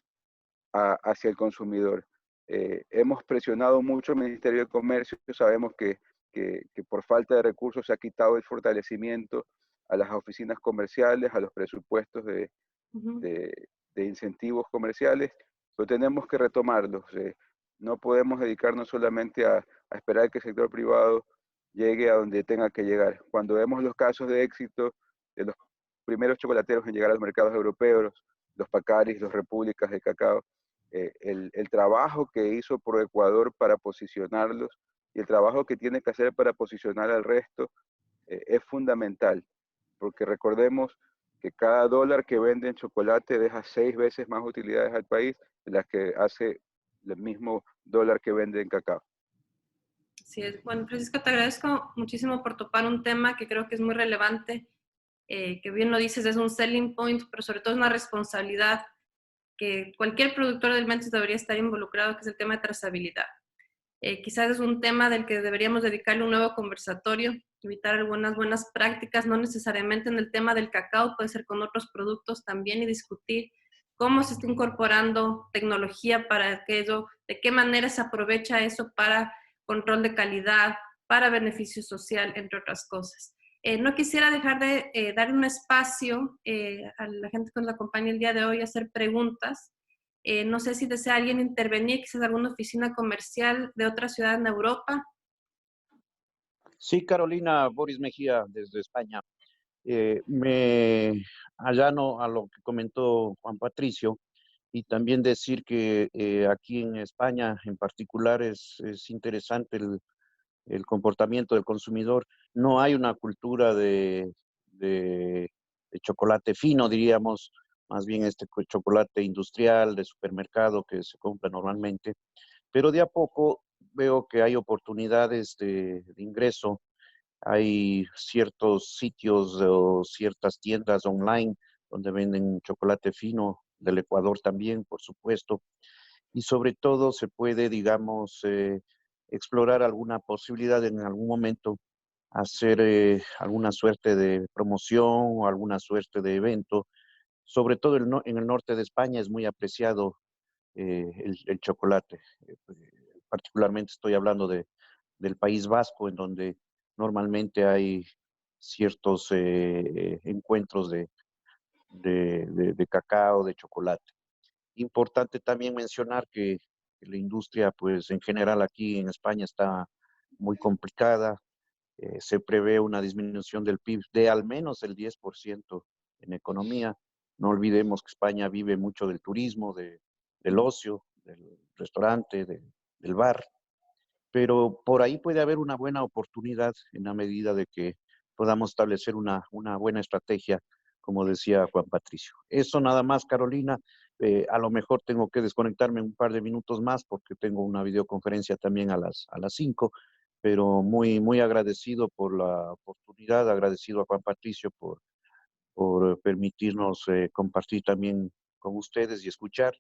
hacia el consumidor. Hemos presionado mucho al Ministerio de Comercio, sabemos que por falta de recursos se ha quitado el fortalecimiento a las oficinas comerciales, a los presupuestos de incentivos comerciales, pero tenemos que retomarlos. No podemos dedicarnos solamente a esperar que el sector privado llegue a donde tenga que llegar. Cuando vemos los casos de éxito de los primeros chocolateros en llegar a los mercados europeos, los Pacaris, los Repúblicas de Cacao, el trabajo que hizo ProEcuador para posicionarlos y el trabajo que tiene que hacer para posicionar al resto es fundamental, porque recordemos que cada dólar que vende en chocolate deja 6 veces más utilidades al país de las que hace el mismo dólar que vende en cacao. Así es. Bueno, Francisco, te agradezco muchísimo por topar un tema que creo que es muy relevante, que bien lo dices, es un selling point, pero sobre todo es una responsabilidad que cualquier productor de alimentos debería estar involucrado, que es el tema de trazabilidad. Quizás es un tema del que deberíamos dedicarle un nuevo conversatorio, evitar algunas buenas prácticas, no necesariamente en el tema del cacao, puede ser con otros productos también, y discutir cómo se está incorporando tecnología para aquello, de qué manera se aprovecha eso para control de calidad, para beneficio social, entre otras cosas. No quisiera dejar de dar un espacio a la gente que nos acompaña el día de hoy a hacer preguntas. No sé si desea alguien intervenir, quizás alguna oficina comercial de otra ciudad en Europa. Sí, Carolina, Boris Mejía, desde España. Me allano a lo que comentó Juan Patricio y también decir que aquí en España en particular es interesante el comportamiento del consumidor. No hay una cultura de chocolate fino, diríamos, más bien este chocolate industrial de supermercado que se compra normalmente, pero de a poco veo que hay oportunidades de ingreso Hay ciertos sitios o ciertas tiendas online donde venden chocolate fino del Ecuador también, por supuesto. Y sobre todo se puede, digamos, explorar alguna posibilidad en algún momento, hacer alguna suerte de promoción o alguna suerte de evento. Sobre todo en el norte de España es muy apreciado el chocolate. Particularmente estoy hablando del País Vasco, en donde normalmente hay ciertos encuentros de cacao, de chocolate. Importante también mencionar que la industria, pues en general aquí en España está muy complicada. Se prevé una disminución del PIB de al menos el 10% en economía. No olvidemos que España vive mucho del turismo, del ocio, del restaurante, del bar, pero por ahí puede haber una buena oportunidad en la medida de que podamos establecer una buena estrategia, como decía Juan Patricio. Eso nada más, Carolina. A lo mejor tengo que desconectarme un par de minutos más porque tengo una videoconferencia también a las 5, pero muy, muy agradecido por la oportunidad, agradecido a Juan Patricio por permitirnos compartir también con ustedes y escuchar.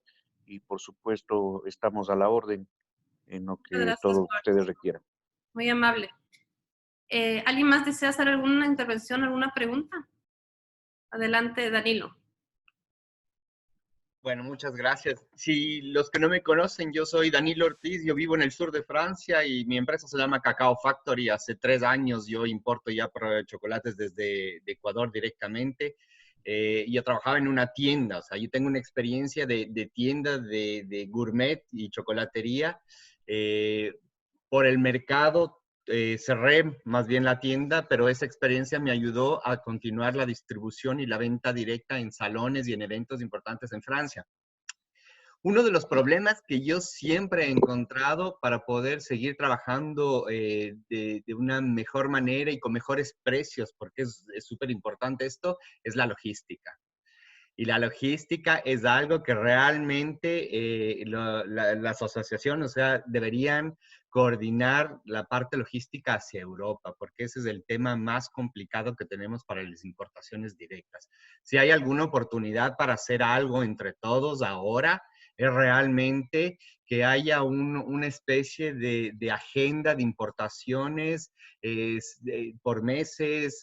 Y por supuesto, estamos a la orden en lo Muchas que gracias, todos Boris. ustedes requieran. Muy amable. ¿Alguien más desea hacer alguna intervención, alguna pregunta? Adelante, Danilo. Bueno, muchas gracias. Si los que no me conocen, yo soy Danilo Ortiz, yo vivo en el sur de Francia y mi empresa se llama Cacao Factory. Hace 3 años yo importo ya chocolates desde de Ecuador directamente. Yo trabajaba en una tienda, o sea, yo tengo una experiencia de tienda de gourmet y chocolatería. Eh, por el mercado cerré más bien la tienda, pero esa experiencia me ayudó a continuar la distribución y la venta directa en salones y en eventos importantes en Francia. Uno de los problemas que yo siempre he encontrado para poder seguir trabajando de una mejor manera y con mejores precios, porque es súper importante esto, es la logística. Y la logística es algo que realmente las asociaciones, o sea, deberían coordinar la parte logística hacia Europa, porque ese es el tema más complicado que tenemos para las importaciones directas. Si hay alguna oportunidad para hacer algo entre todos ahora, es realmente que haya una especie de agenda de importaciones por meses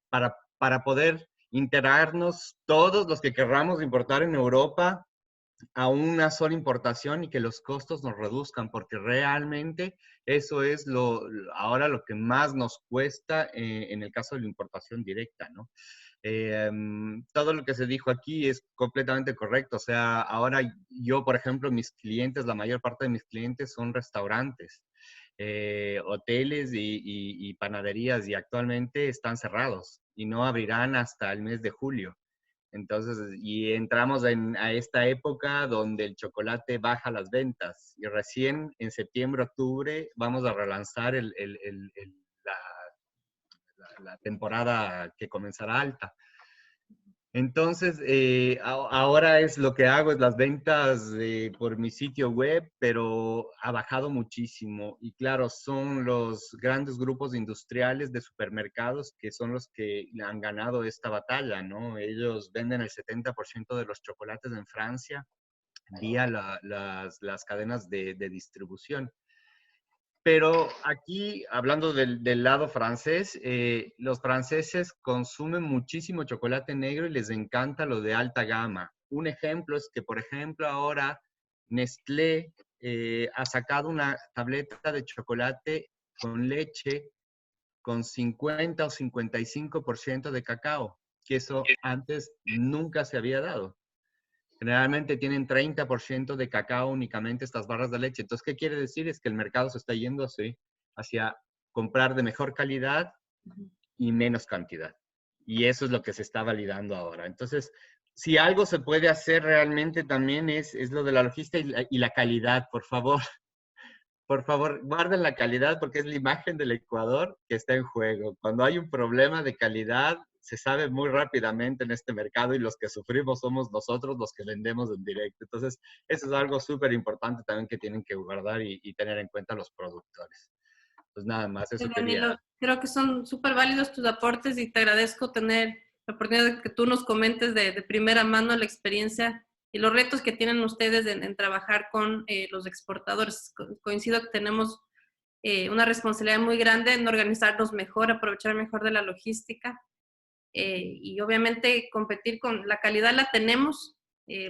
para poder integrarnos todos los que querramos importar en Europa a una sola importación y que los costos nos reduzcan, porque realmente eso es ahora lo que más nos cuesta en el caso de la importación directa, ¿no? Todo lo que se dijo aquí es completamente correcto. O sea, ahora yo, por ejemplo, mis clientes, la mayor parte de mis clientes son restaurantes, hoteles y panaderías, y actualmente están cerrados y no abrirán hasta el mes de julio. Entonces, y entramos a esta época donde el chocolate baja las ventas y recién en septiembre, octubre vamos a relanzar la temporada que comenzará alta. Entonces, ahora es lo que hago, es las ventas por mi sitio web, pero ha bajado muchísimo. Y claro, son los grandes grupos industriales de supermercados que son los que han ganado esta batalla, ¿no? Ellos venden el 70% de los chocolates en Francia vía las cadenas de distribución. Pero aquí, hablando del lado francés, los franceses consumen muchísimo chocolate negro y les encanta lo de alta gama. Un ejemplo es que, por ejemplo, ahora Nestlé ha sacado una tableta de chocolate con leche con 50 o 55% de cacao, que eso antes nunca se había dado. Generalmente tienen 30% de cacao únicamente estas barras de leche. Entonces, ¿qué quiere decir? Es que el mercado se está yendo hacia comprar de mejor calidad y menos cantidad. Y eso es lo que se está validando ahora. Entonces, si algo se puede hacer realmente también es lo de la logística y la calidad, por favor. Por favor, guarden la calidad porque es la imagen del Ecuador que está en juego. Cuando hay un problema de calidad, se sabe muy rápidamente en este mercado y los que sufrimos somos nosotros los que vendemos en directo. Entonces, eso es algo súper importante también que tienen que guardar y tener en cuenta los productores. Pues nada más, eso Danilo, quería. creo que son súper válidos tus aportes y te agradezco tener la oportunidad de que tú nos comentes de primera mano la experiencia y los retos que tienen ustedes en trabajar con los exportadores. Coincido que tenemos una responsabilidad muy grande en organizarnos mejor, aprovechar mejor de la logística y obviamente competir con la calidad la tenemos,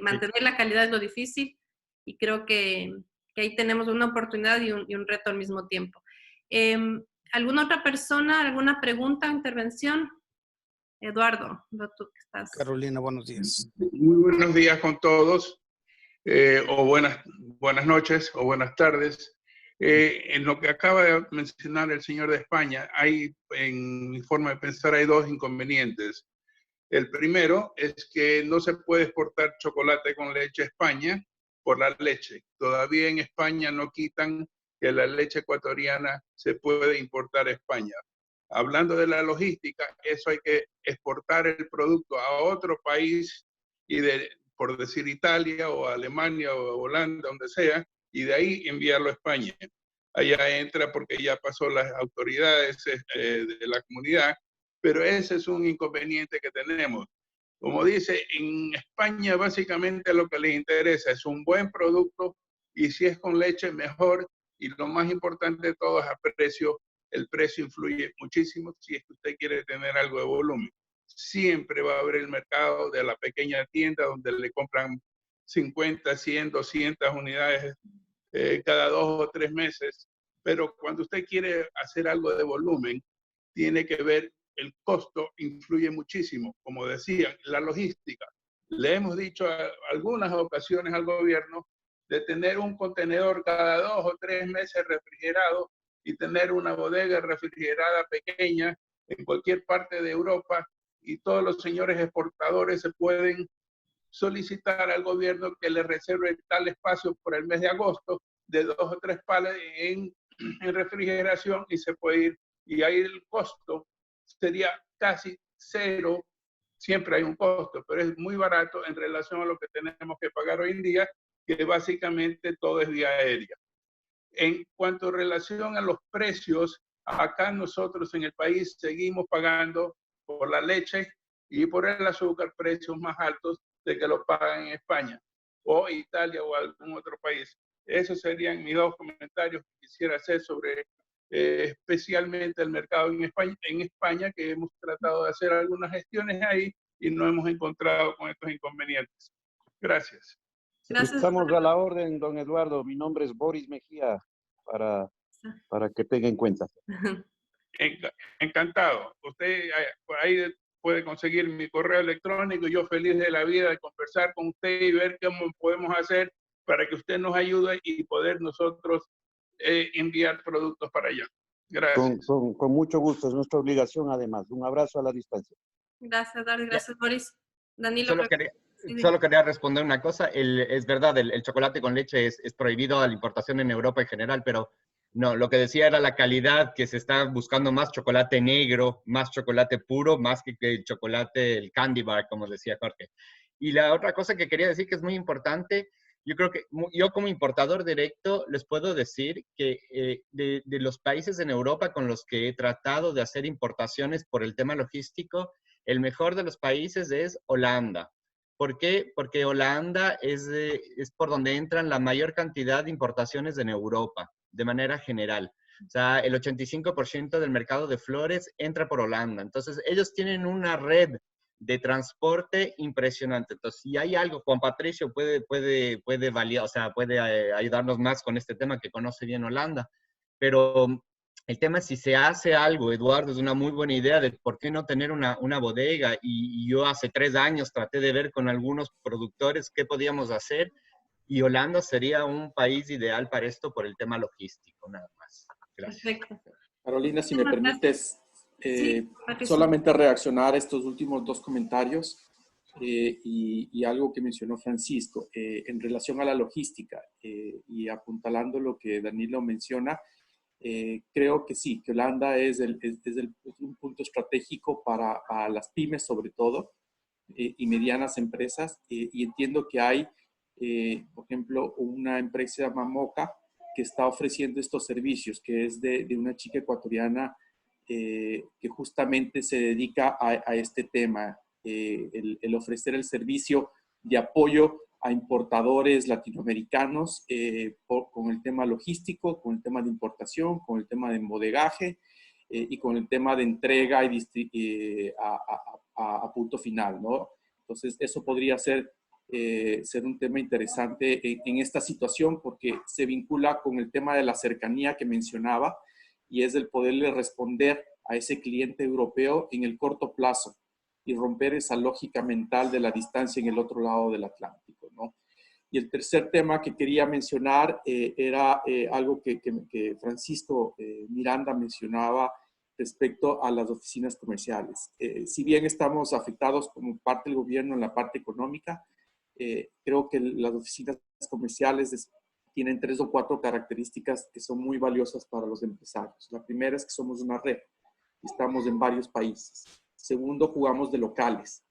mantener la calidad es lo difícil y creo que ahí tenemos una oportunidad y un reto al mismo tiempo. ¿Alguna otra persona, alguna pregunta o intervención? Eduardo, tú que estás. Carolina, buenos días. Muy buenos días con todos, o buenas noches o buenas tardes. En lo que acaba de mencionar el señor de España, en mi forma de pensar, hay dos inconvenientes. El primero es que no se puede exportar chocolate con leche a España por la leche. Todavía en España no quitan que la leche ecuatoriana se puede importar a España. Hablando de la logística, eso hay que exportar el producto a otro país y por decir Italia o Alemania o Holanda, donde sea, y de ahí enviarlo a España. Allá entra porque ya pasó las autoridades de la comunidad, pero ese es un inconveniente que tenemos. Como dice, en España básicamente lo que les interesa es un buen producto y si es con leche mejor y lo más importante de todo es a precio. El precio influye muchísimo si es que usted quiere tener algo de volumen. Siempre va a haber el mercado de la pequeña tienda donde le compran 50, 100, 200 unidades cada 2 o 3 meses. Pero cuando usted quiere hacer algo de volumen, tiene que ver el costo, influye muchísimo. Como decían, la logística. Le hemos dicho a algunas ocasiones al gobierno de tener un contenedor cada 2 o 3 meses refrigerado y tener una bodega refrigerada pequeña en cualquier parte de Europa y todos los señores exportadores se pueden solicitar al gobierno que le reserve tal espacio por el mes de agosto de 2 o 3 palas en refrigeración y se puede ir. Y ahí el costo sería casi cero. Siempre hay un costo, pero es muy barato en relación a lo que tenemos que pagar hoy en día, que básicamente todo es vía aérea. En cuanto a relación a los precios, acá nosotros en el país seguimos pagando por la leche y por el azúcar precios más altos de que lo pagan en España o Italia o algún otro país. Esos serían mis dos comentarios que quisiera hacer sobre especialmente el mercado en España, que hemos tratado de hacer algunas gestiones ahí y no hemos encontrado con estos inconvenientes. Gracias. Gracias. Estamos a la orden, don Eduardo. Mi nombre es Boris Mejía, para que tenga en cuenta. Encantado. Usted por ahí puede conseguir mi correo electrónico. Yo feliz de la vida de conversar con usted y ver cómo podemos hacer para que usted nos ayude y poder nosotros enviar productos para allá. Gracias. Con mucho gusto, es nuestra obligación además. Un abrazo a la distancia. Gracias, Dari. Gracias, Boris. Danilo. Solo quería responder una cosa. Es verdad, el chocolate con leche es prohibido a la importación en Europa en general, pero no, lo que decía era la calidad, que se está buscando más chocolate negro, más chocolate puro, más que el chocolate, el candy bar, como decía Jorge. Y la otra cosa que quería decir que es muy importante, yo creo que yo como importador directo les puedo decir que de los países en Europa con los que he tratado de hacer importaciones por el tema logístico, el mejor de los países es Holanda. ¿Por qué? Porque Holanda es por donde entran la mayor cantidad de importaciones en Europa, de manera general. O sea, el 85% del mercado de flores entra por Holanda. Entonces, ellos tienen una red de transporte impresionante. Entonces, si hay algo, Juan Patricio puede validar, o sea, puede ayudarnos más con este tema, que conoce bien Holanda. Pero el tema es si se hace algo, Eduardo, es una muy buena idea de por qué no tener una bodega. Y yo hace 3 años traté de ver con algunos productores qué podíamos hacer. Y Holanda sería un país ideal para esto por el tema logístico, nada más. Gracias. Perfecto. Carolina, si me permites, Sí, solamente reaccionar a estos últimos 2 comentarios y algo que mencionó Francisco en relación a la logística y apuntalando lo que Danilo menciona. Creo que sí, que Holanda es un punto estratégico para las pymes sobre todo y medianas empresas y entiendo que hay, por ejemplo, una empresa llamada Moca que está ofreciendo estos servicios, que es de una chica ecuatoriana que justamente se dedica a este tema, el ofrecer el servicio de apoyo a importadores latinoamericanos con el tema logístico, con el tema de importación, con el tema de embodegaje y con el tema de entrega y a punto final, ¿no? Entonces, eso podría ser un tema interesante en esta situación porque se vincula con el tema de la cercanía que mencionaba y es el poderle responder a ese cliente europeo en el corto plazo y romper esa lógica mental de la distancia en el otro lado del Atlántico, ¿no? Y el tercer tema que quería mencionar era algo que Francisco Miranda mencionaba respecto a las oficinas comerciales. Si bien estamos afectados como parte del gobierno en la parte económica, creo que las oficinas comerciales tienen 3 o 4 características que son muy valiosas para los empresarios. La primera es que somos una red, estamos en varios países. Segundo, jugamos de locales.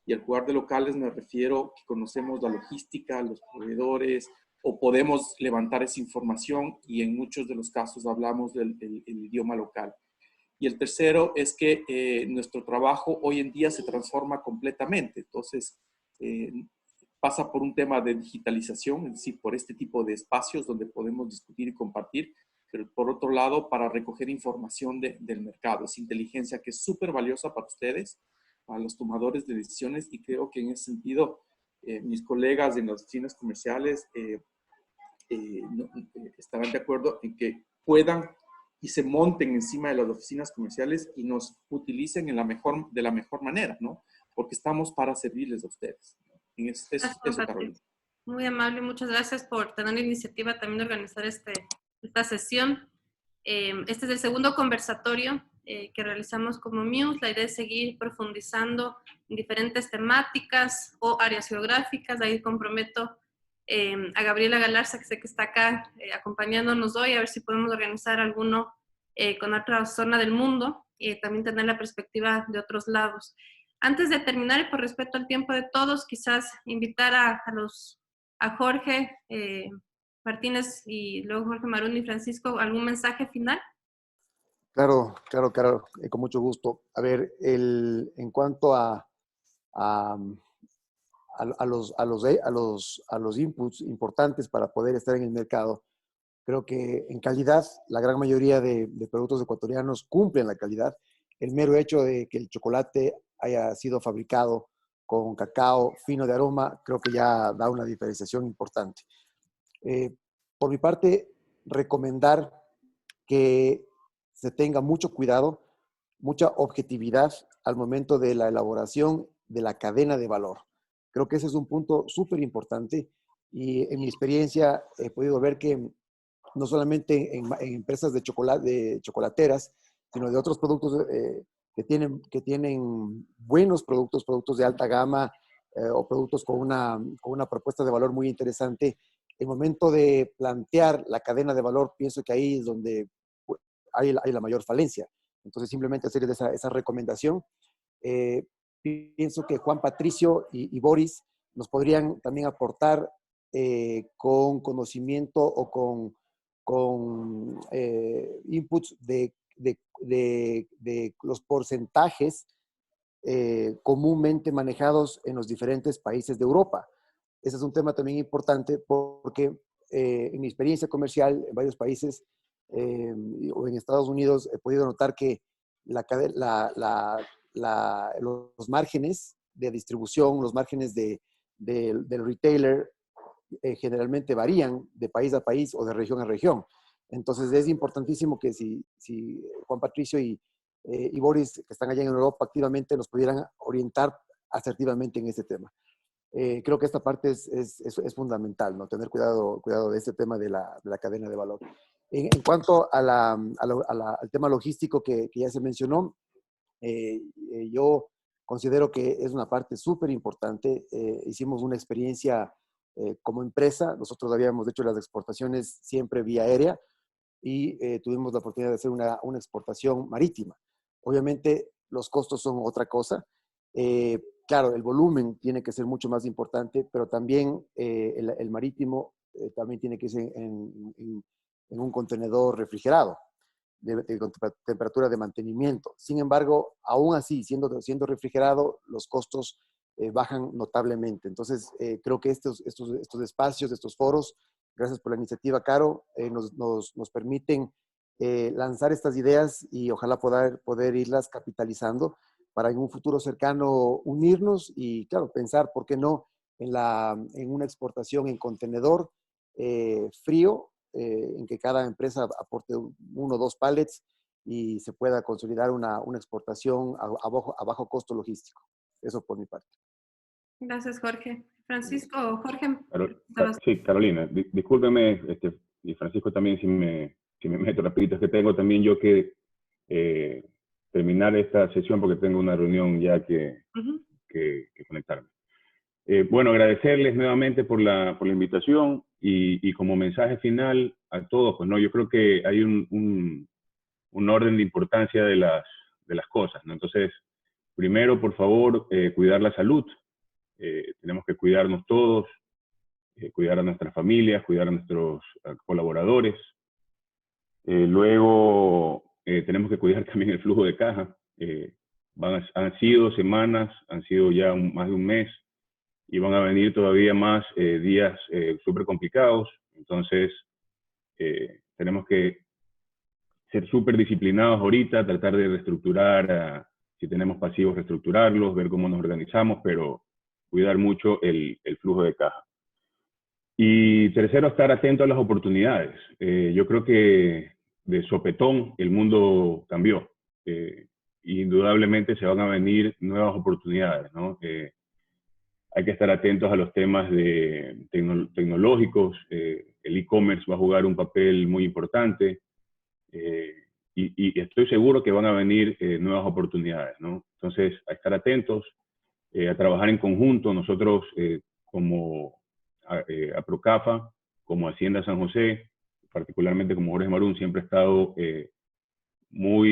Y al jugar de locales me refiero que conocemos la logística, los proveedores, o podemos levantar esa información y en muchos de los casos hablamos el idioma local. Y el tercero es que nuestro trabajo hoy en día se transforma completamente. Entonces, pasa por un tema de digitalización, es decir, por este tipo de espacios donde podemos discutir y compartir, pero por otro lado, para recoger información del mercado. Es inteligencia que es súper valiosa para ustedes, para los tomadores de decisiones, y creo que en ese sentido, mis colegas en las oficinas comerciales estarán de acuerdo en que puedan y se monten encima de las oficinas comerciales y nos utilicen de la mejor manera, ¿no? Porque estamos para servirles a ustedes. Eso, Carolina. Muy amable, muchas gracias por tener la iniciativa también de organizar esta sesión. Este es el segundo conversatorio que realizamos como Muse. La idea es seguir profundizando en diferentes temáticas o áreas geográficas. Ahí comprometo a Gabriela Galarza, que sé que está acá acompañándonos hoy, a ver si podemos organizar alguno con otra zona del mundo y también tener la perspectiva de otros lados. Antes de terminar, y por respeto al tiempo de todos, quizás invitar a Jorge Martínez y luego Jorge Marún y Francisco, ¿algún mensaje final? Claro, con mucho gusto. A ver, en cuanto a los inputs importantes para poder estar en el mercado, creo que en calidad, la gran mayoría de productos ecuatorianos cumplen la calidad. El mero hecho de que el chocolate haya sido fabricado con cacao fino de aroma, creo que ya da una diferenciación importante. Por mi parte, recomendar que se tenga mucho cuidado, mucha objetividad al momento de la elaboración de la cadena de valor. Creo que ese es un punto súper importante y en mi experiencia he podido ver que no solamente en empresas de chocolateras, sino de otros productos que tienen buenos productos de alta gama o productos con una propuesta de valor muy interesante. El momento de plantear la cadena de valor, pienso que ahí es donde hay la mayor falencia. Entonces, simplemente hacer esa recomendación. Pienso que Juan Patricio y Boris nos podrían también aportar con conocimiento o con inputs de los porcentajes comúnmente manejados en los diferentes países de Europa. Ese es un tema también importante porque en mi experiencia comercial en varios países o en Estados Unidos he podido notar que los márgenes de distribución, los márgenes del retailer generalmente varían de país a país o de región a región. Entonces es importantísimo que si Juan Patricio y Boris, que están allá en Europa activamente, nos pudieran orientar asertivamente en este tema. Creo que esta parte es fundamental, ¿no? Tener cuidado de este tema de la cadena de valor. En cuanto al tema logístico que ya se mencionó, yo considero que es una parte súper importante. Hicimos una experiencia como empresa. Nosotros habíamos hecho las exportaciones siempre vía aérea y tuvimos la oportunidad de hacer una exportación marítima. Obviamente los costos son otra cosa. Claro, el volumen tiene que ser mucho más importante, pero también el marítimo también tiene que ser en un contenedor refrigerado de temperatura de mantenimiento. Sin embargo, aún así, siendo refrigerado, los costos bajan notablemente. Entonces, creo que estos espacios, estos foros, gracias por la iniciativa, Caro, nos permiten lanzar estas ideas y ojalá poder irlas capitalizando para en un futuro cercano unirnos y, claro, pensar, ¿por qué no?, en una exportación en contenedor frío, en que cada empresa aporte 1 o 2 pallets y se pueda consolidar una exportación a bajo costo logístico. Eso por mi parte. Gracias, Jorge. Francisco, Jorge. Sí, Carolina, discúlpeme, y Francisco también, si me meto rapidito, es que tengo también yo que terminar esta sesión porque tengo una reunión ya que conectarme. Bueno, agradecerles nuevamente por la invitación y como mensaje final a todos, pues no, yo creo que hay un orden de importancia de las cosas, ¿no? Entonces, primero, por favor, cuidar la salud. Tenemos que cuidarnos todos, cuidar a nuestras familias, cuidar a nuestros colaboradores. Luego, tenemos que cuidar también el flujo de caja. Han sido semanas, han sido ya más de un mes, y van a venir todavía más días súper complicados. Entonces, tenemos que ser súper disciplinados ahorita, tratar de reestructurar, si tenemos pasivos, reestructurarlos, ver cómo nos organizamos, pero cuidar mucho el flujo de caja. Y tercero, estar atento a las oportunidades. Yo creo que de sopetón el mundo cambió. Indudablemente se van a venir nuevas oportunidades, ¿no? Hay que estar atentos a los temas tecnológicos. El e-commerce va a jugar un papel muy importante. Y estoy seguro que van a venir nuevas oportunidades, ¿no? Entonces, a estar atentos, a trabajar en conjunto. Nosotros, como APROCAFA, como Hacienda San José, particularmente como Jorge Marún, siempre he estado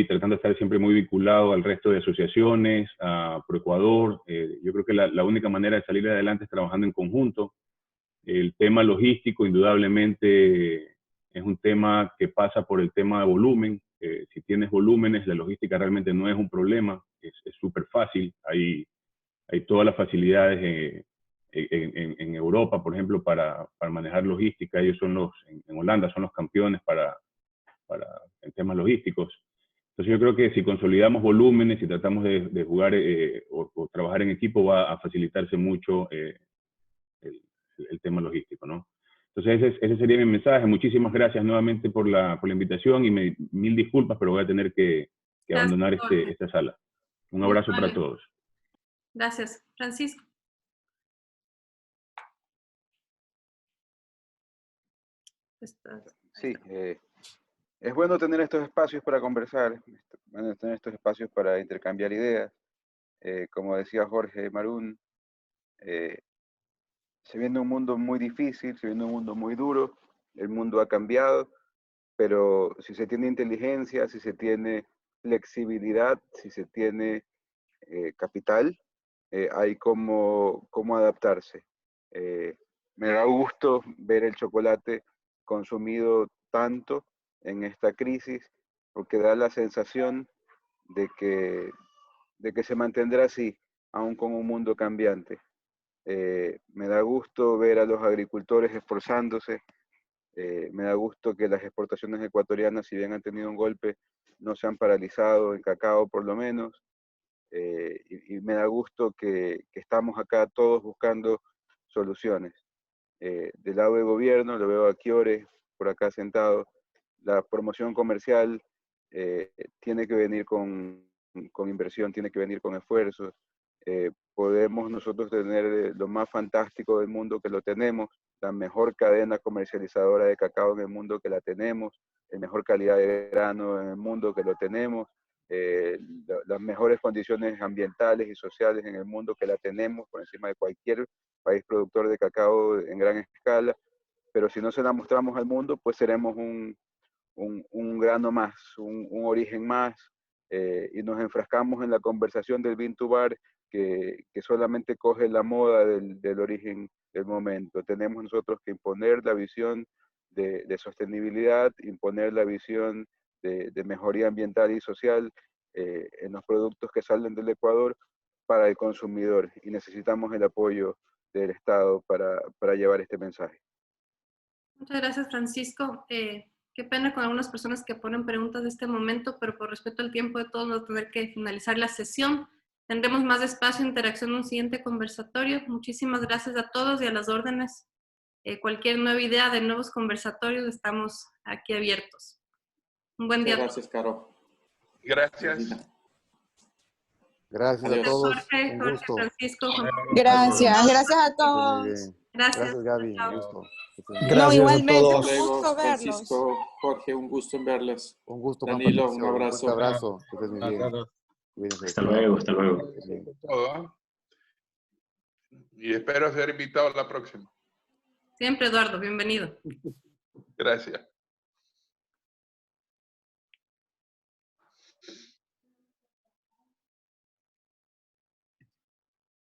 tratando de estar siempre muy vinculado al resto de asociaciones, a ProEcuador. Yo creo que la única manera de salir adelante es trabajando en conjunto. El tema logístico, indudablemente, es un tema que pasa por el tema de volumen. Si tienes volúmenes, la logística realmente no es un problema, es súper fácil. Hay todas las facilidades en Europa, por ejemplo, para manejar logística. Ellos son en Holanda son los campeones en temas logísticos. Entonces yo creo que si consolidamos volúmenes y tratamos de jugar o trabajar en equipo, va a facilitarse mucho el tema logístico, ¿no? Entonces ese sería mi mensaje. Muchísimas gracias nuevamente por la invitación y mil disculpas, pero voy a tener que abandonar esta sala. Un abrazo para todos. Gracias. Francisco. Sí, es bueno tener estos espacios para conversar, bueno tener estos espacios para intercambiar ideas. Como decía Jorge Marún, se viene un mundo muy difícil, se viene un mundo muy duro, el mundo ha cambiado, pero si se tiene inteligencia, si se tiene flexibilidad, si se tiene capital, hay cómo adaptarse. Me da gusto ver el chocolate consumido tanto en esta crisis, porque da la sensación de que se mantendrá así, aún con un mundo cambiante. Me da gusto ver a los agricultores esforzándose. Me da gusto que las exportaciones ecuatorianas, si bien han tenido un golpe, no se han paralizado, en cacao por lo menos. Y me da gusto que estamos acá todos buscando soluciones. Del lado del gobierno, lo veo a Chiore por acá sentado, la promoción comercial tiene que venir con inversión, tiene que venir con esfuerzos. Podemos nosotros tener lo más fantástico del mundo, que lo tenemos, la mejor cadena comercializadora de cacao en el mundo, que la tenemos, la mejor calidad de grano en el mundo, que lo tenemos, las mejores condiciones ambientales y sociales en el mundo, que la tenemos por encima de cualquier país productor de cacao en gran escala, pero si no se la mostramos al mundo, pues seremos un grano más, un origen más, y nos enfrascamos en la conversación del bean to bar, que solamente coge la moda del origen del momento. Tenemos nosotros que imponer la visión de sostenibilidad, imponer la visión de mejoría ambiental y social en los productos que salen del Ecuador para el consumidor, y necesitamos el apoyo del Estado para llevar este mensaje. Muchas gracias, Francisco. Qué pena con algunas personas que ponen preguntas de este momento, pero por respeto al tiempo de todos, vamos a tener que finalizar la sesión. Tendremos más espacio e interacción en un siguiente conversatorio. Muchísimas gracias a todos y a las órdenes. Cualquier nueva idea de nuevos conversatorios, estamos aquí abiertos. Un buen día. Gracias, Caro. Gracias. Gracias a todos. Un gusto. Francisco. Gracias a Muy todos. bien. Gracias. Gracias, Gaby. Un gusto. No, igualmente, un Luego, gusto verlos. Francisco, Jorge, un gusto en verles. Un gusto, Danilo, Patricio. un abrazo. Un abrazo. Que estés muy bien. Cuídense. Hasta luego, hasta luego. Bien. Todo. Y espero ser invitado a la próxima. Siempre, Eduardo. Bienvenido. Gracias.